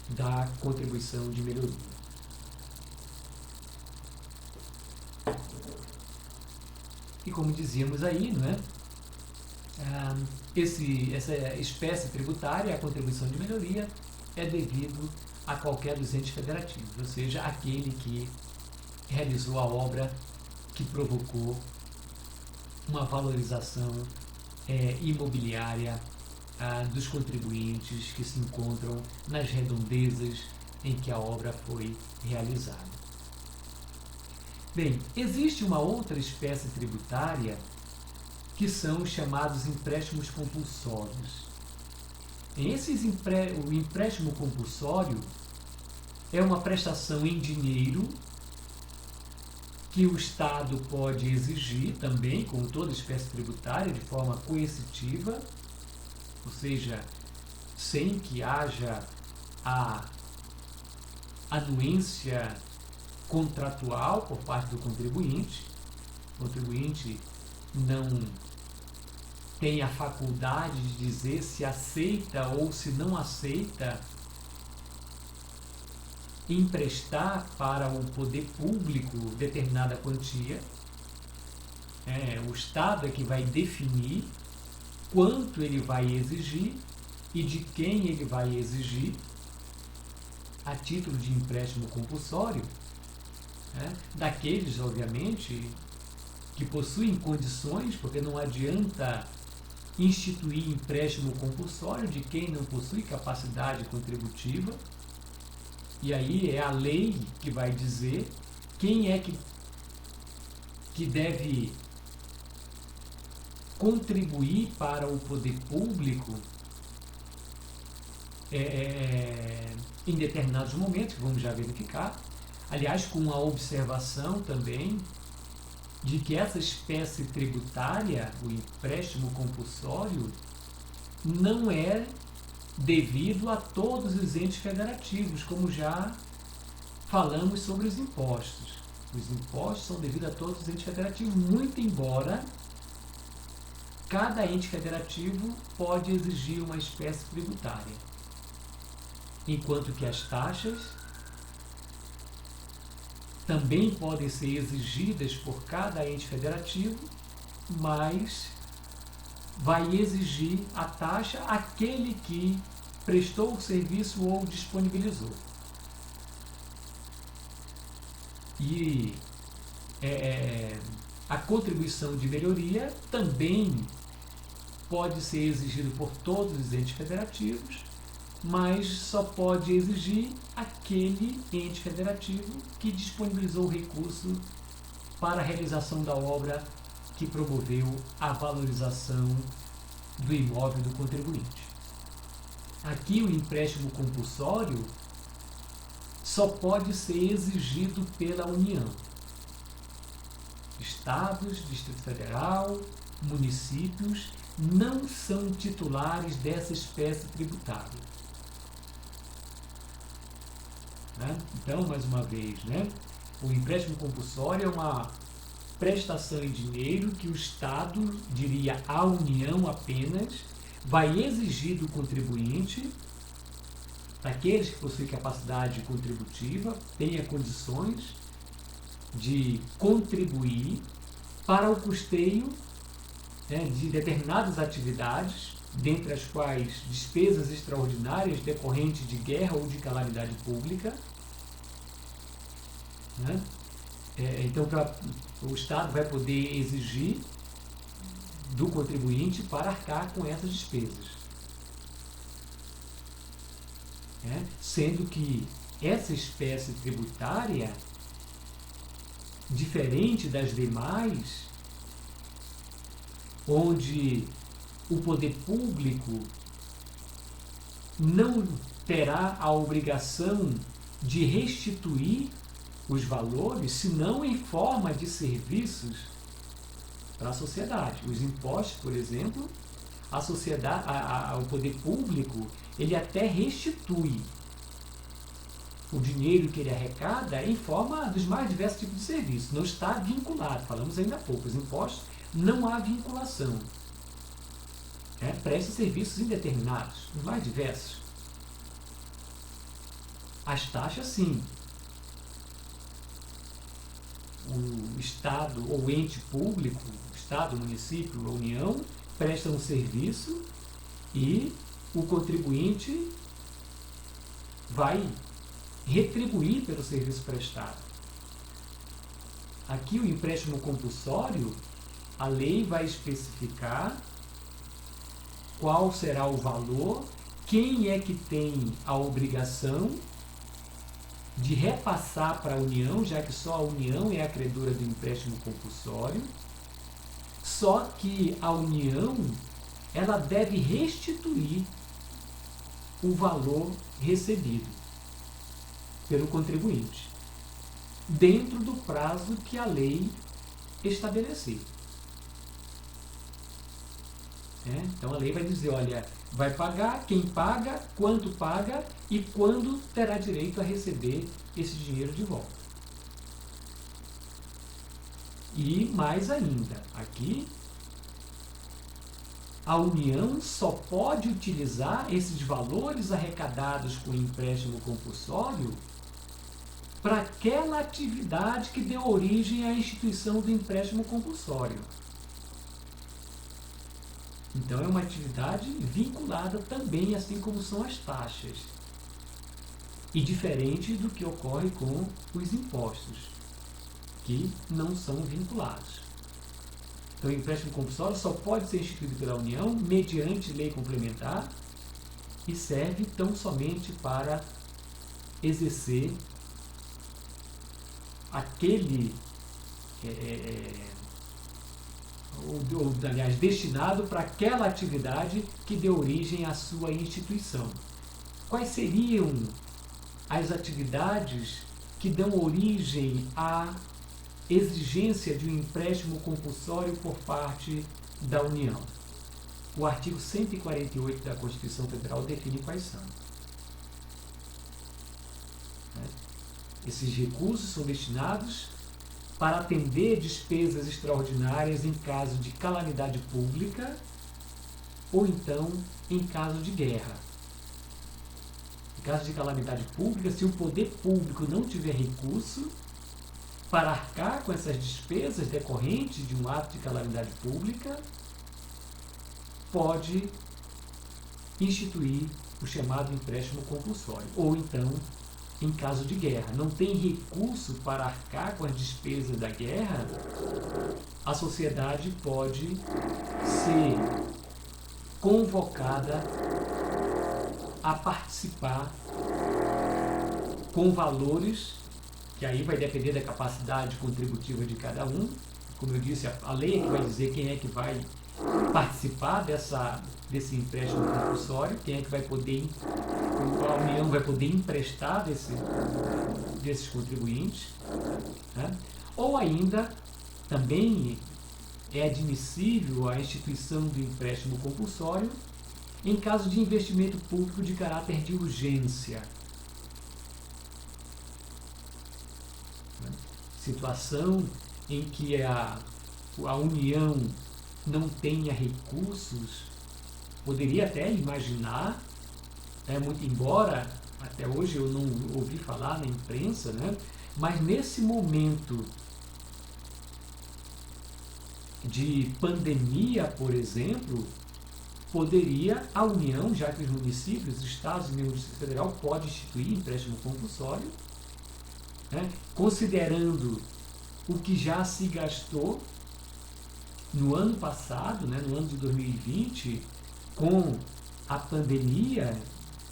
da contribuição de melhoria. E como dizíamos aí, não é? Essa espécie tributária, a contribuição de melhoria, é devido a qualquer dos entes federativos, ou seja, aquele que realizou a obra que provocou uma valorização imobiliária dos contribuintes que se encontram nas redondezas em que a obra foi realizada. Bem, existe uma outra espécie tributária que são os chamados empréstimos compulsórios. O empréstimo compulsório é uma prestação em dinheiro que o Estado pode exigir também, como toda espécie tributária, de forma coercitiva, ou seja, sem que haja a anuência contratual por parte do contribuinte. O contribuinte não tem a faculdade de dizer se aceita ou se não aceita emprestar para o poder público determinada quantia. O Estado é que vai definir quanto ele vai exigir e de quem ele vai exigir a título de empréstimo compulsório, daqueles, obviamente, que possuem condições, porque não adianta instituir empréstimo compulsório de quem não possui capacidade contributiva. E aí é a lei que vai dizer quem é que deve contribuir para o poder público em determinados momentos, que vamos já verificar. Aliás, com a observação também de que essa espécie tributária, o empréstimo compulsório, não é devido a todos os entes federativos, como já falamos sobre os impostos. Os impostos são devidos a todos os entes federativos, muito embora cada ente federativo pode exigir uma espécie tributária, enquanto que as taxas também podem ser exigidas por cada ente federativo, mas vai exigir a taxa aquele que prestou o serviço ou disponibilizou. E a contribuição de melhoria também pode ser exigida por todos os entes federativos, mas só pode exigir aquele ente federativo que disponibilizou o recurso para a realização da obra que promoveu a valorização do imóvel do contribuinte. Aqui o empréstimo compulsório só pode ser exigido pela União. Estados, Distrito Federal, municípios não são titulares dessa espécie tributária. Então, mais uma vez, o empréstimo compulsório é uma prestação em dinheiro que o Estado, diria a União apenas, vai exigir do contribuinte, daqueles que possuem capacidade contributiva, tenha condições de contribuir para o custeio de determinadas atividades, dentre as quais despesas extraordinárias decorrentes de guerra ou de calamidade pública. Então, o Estado vai poder exigir do contribuinte para arcar com essas despesas. Sendo que essa espécie tributária, diferente das demais, onde o poder público não terá a obrigação de restituir os valores, senão em forma de serviços para a sociedade. Os impostos, por exemplo, a sociedade, o poder público, ele até restitui o dinheiro que ele arrecada em forma dos mais diversos tipos de serviços. Não está vinculado, falamos ainda há pouco, os impostos não há vinculação. Presta serviços indeterminados, os mais diversos. As taxas, sim. O Estado ou ente público, Estado, município, União, prestam um serviço e o contribuinte vai retribuir pelo serviço prestado. Aqui o empréstimo compulsório, a lei vai especificar qual será o valor, quem é que tem a obrigação de repassar para a União, já que só a União é a credora do empréstimo compulsório, só que a União ela deve restituir o valor recebido pelo contribuinte, dentro do prazo que a lei estabelecer. Então a lei vai dizer, olha, vai pagar, quem paga, quanto paga e quando terá direito a receber esse dinheiro de volta. E mais ainda, aqui a União só pode utilizar esses valores arrecadados com o empréstimo compulsório para aquela atividade que deu origem à instituição do empréstimo compulsório. Então, é uma atividade vinculada também, assim como são as taxas. E diferente do que ocorre com os impostos, que não são vinculados. Então, o empréstimo compulsório só pode ser instituído pela União mediante lei complementar e serve tão somente para exercer aquele aliás, destinado para aquela atividade que deu origem à sua instituição. Quais seriam as atividades que dão origem à exigência de um empréstimo compulsório por parte da União? O artigo 148 da Constituição Federal define quais são. Esses recursos são destinados para atender despesas extraordinárias em caso de calamidade pública ou então em caso de guerra. Em caso de calamidade pública, se o poder público não tiver recurso para arcar com essas despesas decorrentes de um ato de calamidade pública, pode instituir o chamado empréstimo compulsório. Ou então, em caso de guerra, não tem recurso para arcar com as despesas da guerra, a sociedade pode ser convocada a participar com valores, que aí vai depender da capacidade contributiva de cada um. Como eu disse, a lei é que vai dizer quem é que vai participar desse empréstimo compulsório, quem é que vai poder, a União vai poder emprestar desses contribuintes, né? Ou ainda, também é admissível a instituição do empréstimo compulsório em caso de investimento público de caráter de urgência. Situação em que a União não tenha recursos, poderia até imaginar, muito embora até hoje eu não ouvi falar na imprensa, né? Mas nesse momento de pandemia, por exemplo, poderia a União, já que os municípios, os estados e mesmo o Distrito Federal pode instituir empréstimo compulsório, né? Considerando o que já se gastou no ano passado, né, no ano de 2020, com a pandemia,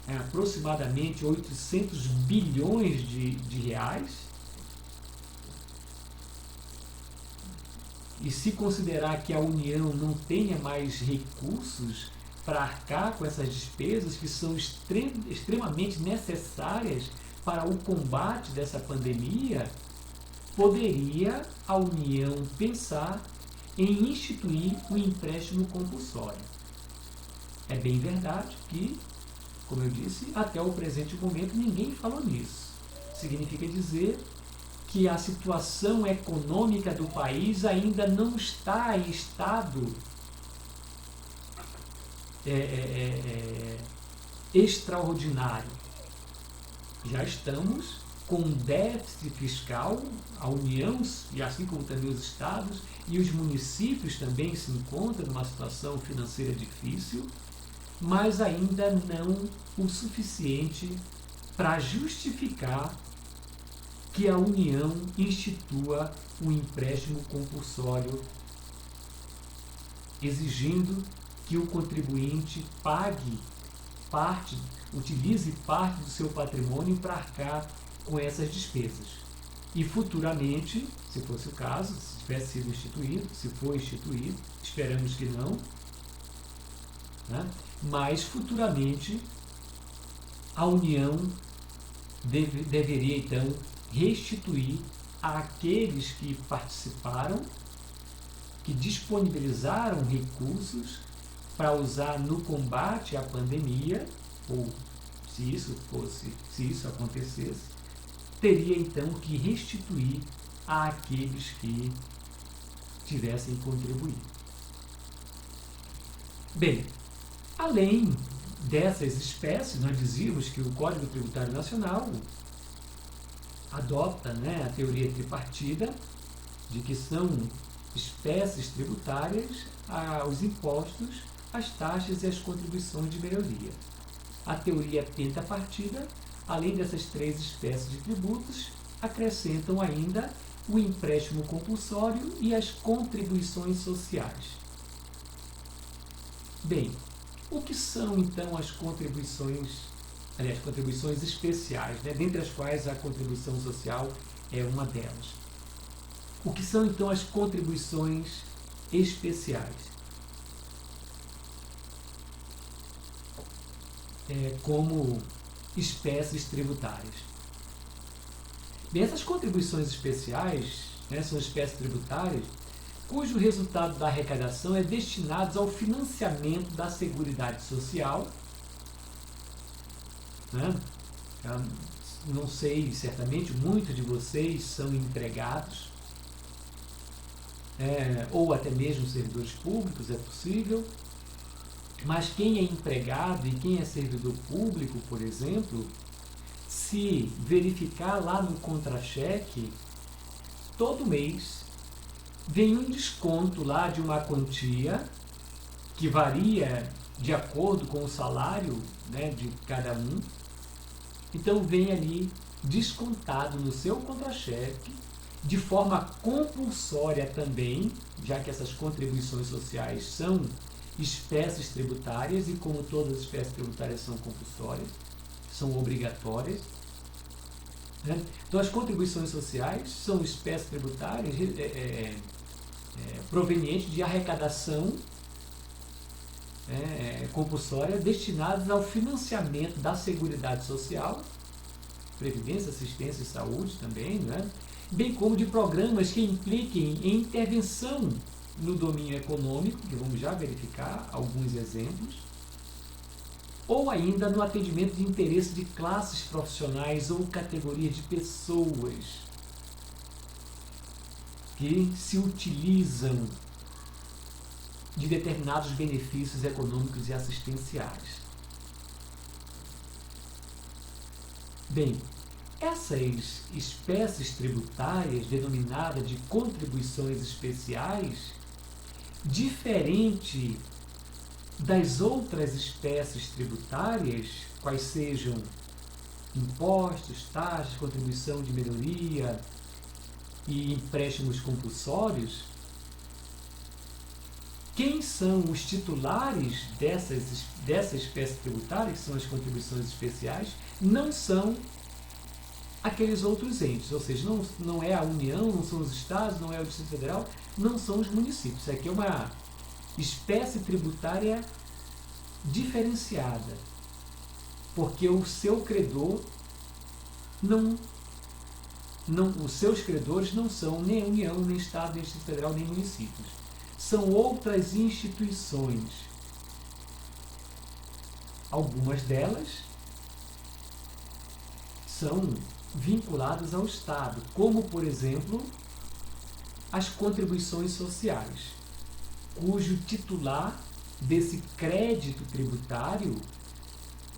aproximadamente 800 bilhões de reais. E se considerar que a União não tenha mais recursos para arcar com essas despesas que são extremamente necessárias para o combate dessa pandemia, poderia a União pensar em instituir o empréstimo compulsório. É bem verdade que, como eu disse, até o presente momento ninguém falou nisso. Significa dizer que a situação econômica do país ainda não está em estado extraordinário. Já estamos com um déficit fiscal, a União, e assim como também os estados, e os municípios também se encontram numa situação financeira difícil, mas ainda não o suficiente para justificar que a União institua um empréstimo compulsório, exigindo que o contribuinte utilize parte do seu patrimônio para arcar com essas despesas. E futuramente, se fosse o caso, se tivesse sido instituído, se for instituído, esperamos que não, né? Mas futuramente a União deveria então restituir àqueles que participaram, que disponibilizaram recursos para usar no combate à pandemia, ou se isso acontecesse, teria então que restituir àqueles que tivessem contribuído. Bem, além dessas espécies, nós dizíamos que o Código Tributário Nacional adota, né, a teoria tripartida, de que são espécies tributárias os impostos, as taxas e as contribuições de melhoria. A teoria pentapartida, além dessas três espécies de tributos, acrescentam ainda o empréstimo compulsório e as contribuições sociais. Bem, o que são então as contribuições especiais, né? Dentre as quais a contribuição social é uma delas. O que são então as contribuições especiais? Como espécies tributárias. Bem, essas contribuições especiais, né, são espécies tributárias cujo resultado da arrecadação é destinado ao financiamento da Seguridade Social, né? Não sei, certamente muitos de vocês são empregados, ou até mesmo servidores públicos, é possível, mas quem é empregado e quem é servidor público, por exemplo, se verificar lá no contra-cheque, todo mês vem um desconto lá de uma quantia que varia de acordo com o salário, né, de cada um. Então vem ali descontado no seu contra-cheque, de forma compulsória também, já que essas contribuições sociais são espécies tributárias e como todas as espécies tributárias são compulsórias, são obrigatórias. Né? Então as contribuições sociais são espécies tributárias provenientes de arrecadação compulsória destinadas ao financiamento da Seguridade Social, Previdência, Assistência e Saúde também, né? Bem como de programas que impliquem em intervenção no domínio econômico, que vamos já verificar alguns exemplos, ou ainda no atendimento de interesse de classes profissionais ou categorias de pessoas que se utilizam de determinados benefícios econômicos e assistenciais. Bem, essas espécies tributárias, denominadas de contribuições especiais, diferente das outras espécies tributárias, quais sejam impostos, taxas, contribuição de melhoria e empréstimos compulsórios, quem são os titulares dessa espécie tributária, que são as contribuições especiais, não são aqueles outros entes, ou seja, não é a União, não são os estados, não é o Distrito Federal, não são os municípios. Isso aqui é uma espécie tributária diferenciada, porque o seu credor os seus credores não são nem a União, nem Estado, nem Distrito Federal, nem municípios. São outras instituições. Algumas delas são vinculadas ao Estado, como, por exemplo, as contribuições sociais, cujo titular desse crédito tributário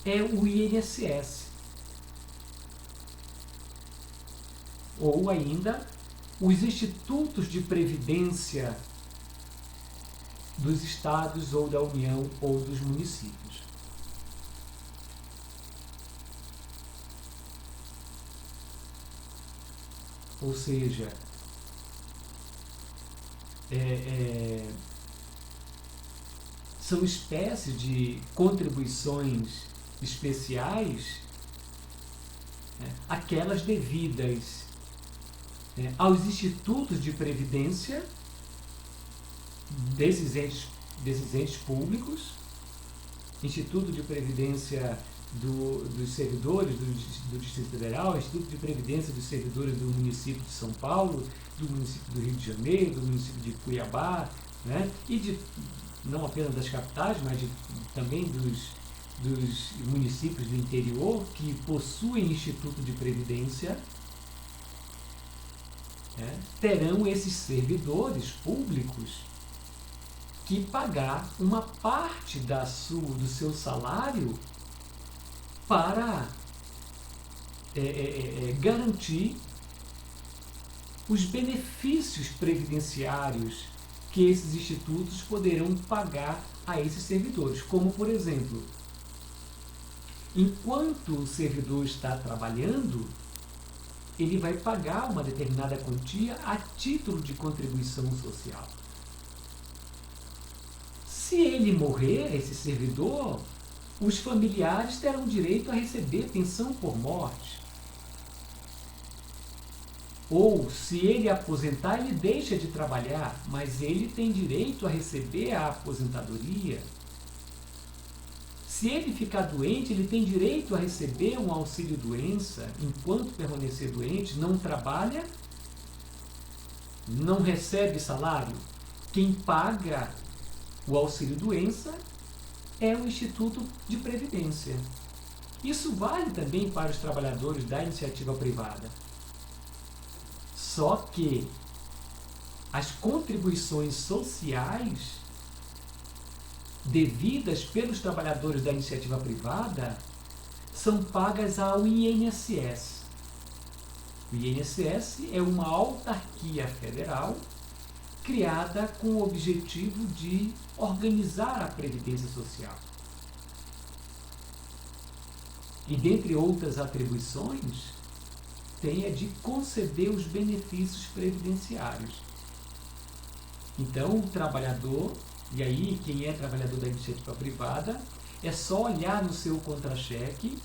é o INSS. Ou ainda, os institutos de previdência dos estados ou da União ou dos municípios. Ou seja, são espécies de contribuições especiais, aquelas devidas aos institutos de previdência desses entes públicos, Instituto de Previdência dos servidores do Distrito Federal, Instituto de Previdência dos servidores do município de São Paulo, do município do Rio de Janeiro, do município de Cuiabá, né? E não apenas das capitais, mas também dos municípios do interior que possuem Instituto de Previdência, terão esses servidores públicos que pagar uma parte do seu salário para garantir os benefícios previdenciários que esses institutos poderão pagar a esses servidores. Como, por exemplo, enquanto o servidor está trabalhando, ele vai pagar uma determinada quantia a título de contribuição social. Se ele morrer, esse servidor, os familiares terão direito a receber pensão por morte. Ou, se ele aposentar, ele deixa de trabalhar, mas ele tem direito a receber a aposentadoria. Se ele ficar doente, ele tem direito a receber um auxílio-doença. Enquanto permanecer doente, não trabalha, não recebe salário. Quem paga o auxílio-doença é o Instituto de Previdência. Isso vale também para os trabalhadores da iniciativa privada. Só que as contribuições sociais devidas pelos trabalhadores da iniciativa privada são pagas ao INSS. O INSS é uma autarquia federal criada com o objetivo de organizar a Previdência Social. E, dentre outras atribuições, tem a de conceder os benefícios previdenciários. Então, o trabalhador, e aí quem é trabalhador da iniciativa privada, é só olhar no seu contra-cheque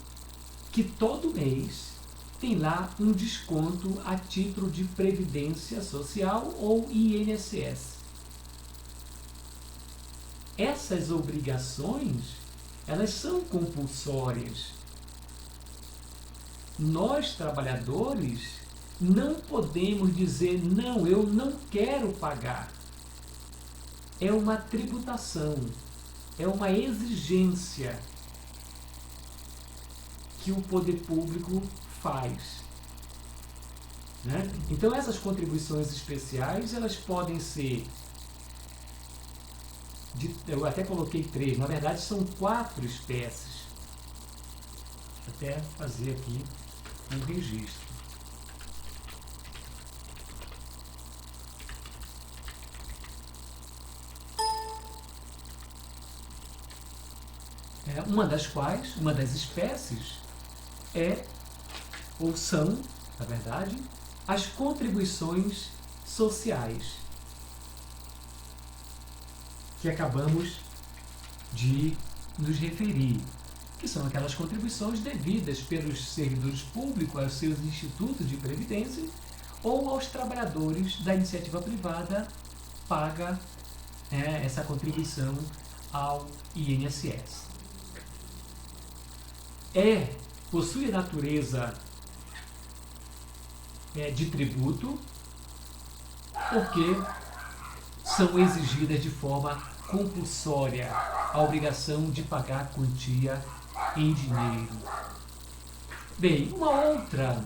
que todo mês tem lá um desconto a título de Previdência Social ou INSS. Essas obrigações, elas são compulsórias. Nós, trabalhadores, não podemos dizer, não, eu não quero pagar. É uma tributação, é uma exigência que o poder público faz. Né? Então, essas contribuições especiais, elas podem ser, eu até coloquei 3, na verdade são 4 espécies. Vou até fazer aqui um registro. Uma das espécies ou são, na verdade, as contribuições sociais, que acabamos de nos referir, que são aquelas contribuições devidas pelos servidores públicos aos seus institutos de previdência ou aos trabalhadores da iniciativa privada paga essa contribuição ao INSS. Possui a natureza de tributo, porque são exigidas de forma compulsória a obrigação de pagar a quantia em dinheiro. Bem, uma outra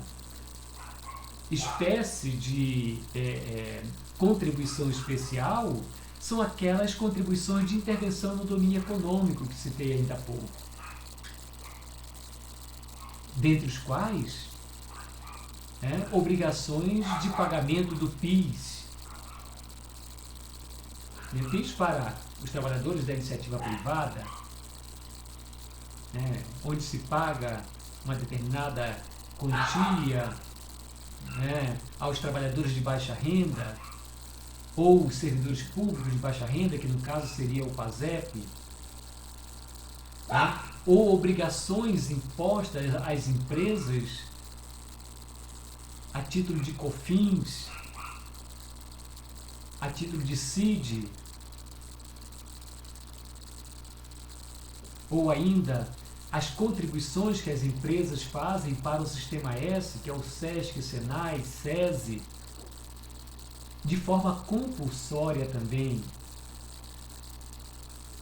espécie de contribuição especial são aquelas contribuições de intervenção no domínio econômico que citei ainda há pouco, dentre os quais obrigações de pagamento do PIS. O PIS para os trabalhadores da iniciativa privada, onde se paga uma determinada quantia aos trabalhadores de baixa renda ou servidores públicos de baixa renda, que no caso seria o PASEP, ou obrigações impostas às empresas a título de COFINS, a título de CID, ou ainda as contribuições que as empresas fazem para o Sistema S, que é o SESC, SENAI, SESI, de forma compulsória também.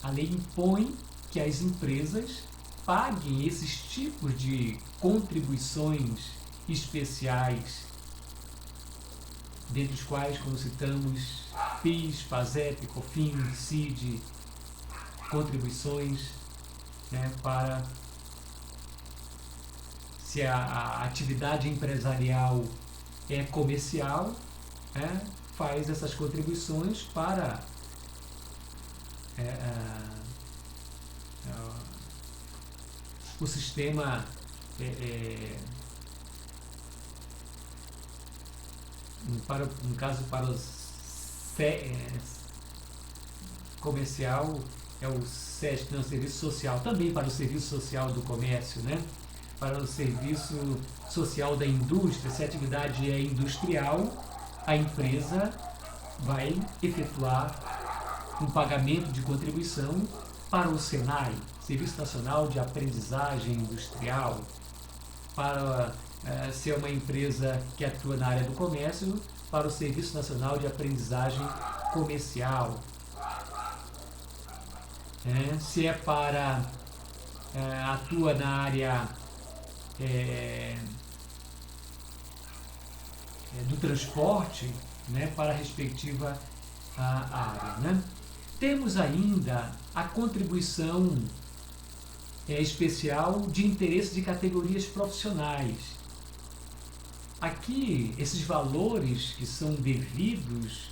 A lei impõe que as empresas paguem esses tipos de contribuições especiais, dentre os quais, como citamos, PIS, PASEP, COFINS, CID, contribuições para, se a atividade empresarial é comercial, faz essas contribuições para o sistema no caso para o comercial é o SESC, não, Serviço Social, também para o Serviço Social do Comércio, para o Serviço Social da Indústria. Se a atividade é industrial, a empresa vai efetuar um pagamento de contribuição para o SENAI, Serviço Nacional de Aprendizagem Industrial, para se é uma empresa que atua na área do comércio, para o Serviço Nacional de Aprendizagem Comercial. Se é para atua na área do transporte, para a respectiva área. Temos ainda a contribuição especial de interesse de categorias profissionais. Aqui, esses valores que são devidos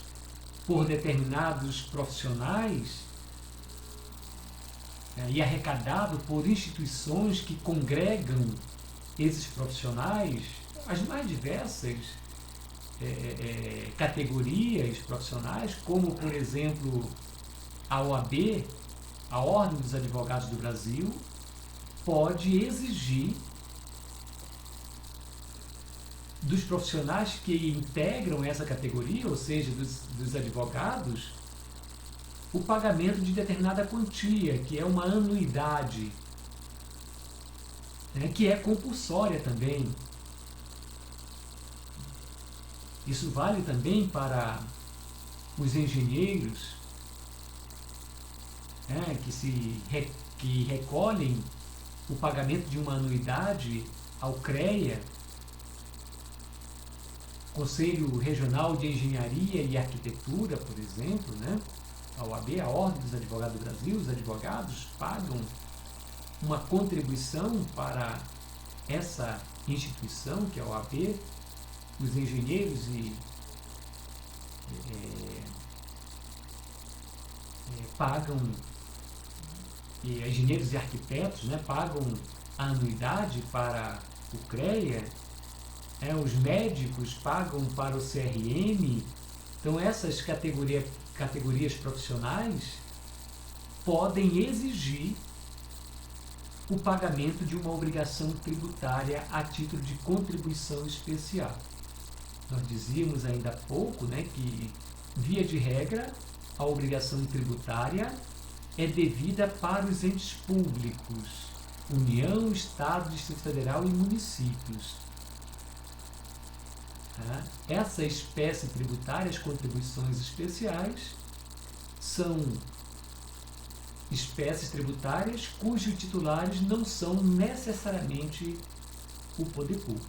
por determinados profissionais e arrecadado por instituições que congregam esses profissionais, as mais diversas categorias profissionais, como, por exemplo, a OAB, a Ordem dos Advogados do Brasil, pode exigir dos profissionais que integram essa categoria, ou seja, dos advogados, o pagamento de determinada quantia, que é uma anuidade, né, que é compulsória também. Isso vale também para os engenheiros, né, que recolhem o pagamento de uma anuidade ao CREA, Conselho Regional de Engenharia e Arquitetura, por exemplo, né? A OAB, a Ordem dos Advogados do Brasil, os advogados pagam uma contribuição para essa instituição, que é a OAB, os engenheiros pagam, engenheiros e arquitetos, né, pagam a anuidade para o CREA, os médicos pagam para o CRM. Então essas categorias profissionais podem exigir o pagamento de uma obrigação tributária a título de contribuição especial. Nós dizíamos ainda há pouco, né, que, via de regra, a obrigação tributária é devida para os entes públicos, União, Estado, Distrito Federal e municípios. Essa espécie tributária, as contribuições especiais, são espécies tributárias cujos titulares não são necessariamente o poder público.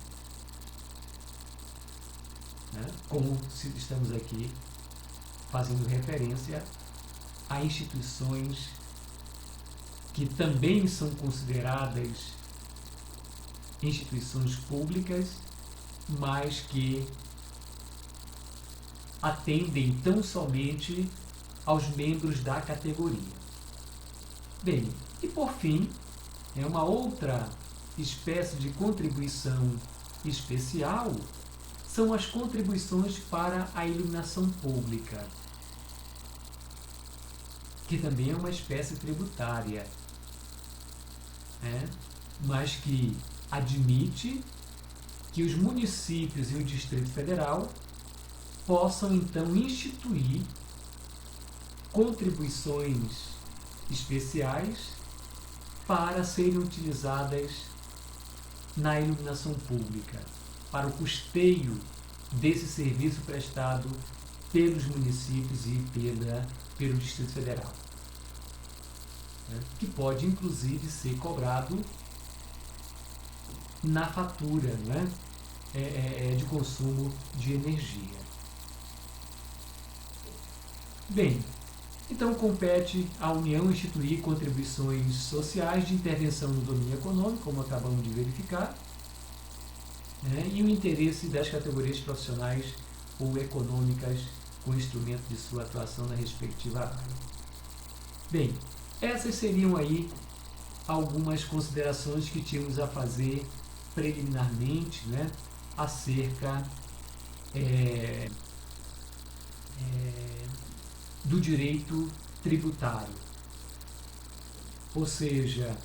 Como se estamos aqui fazendo referência a instituições que também são consideradas instituições públicas, mas que atendem tão somente aos membros da categoria. Bem, e por fim, uma outra espécie de contribuição especial são as contribuições para a iluminação pública, que também é uma espécie tributária, mas que admite que os municípios e o Distrito Federal possam então instituir contribuições especiais para serem utilizadas na iluminação pública, para o custeio desse serviço prestado pelos municípios e pelo Distrito Federal, que pode inclusive ser cobrado na fatura, de consumo de energia. Bem, então compete à União instituir contribuições sociais de intervenção no domínio econômico, como acabamos de verificar, e o interesse das categorias profissionais ou econômicas com instrumento de sua atuação na respectiva área. Bem, essas seriam aí algumas considerações que tínhamos a fazer preliminarmente, acerca do direito tributário. Ou seja,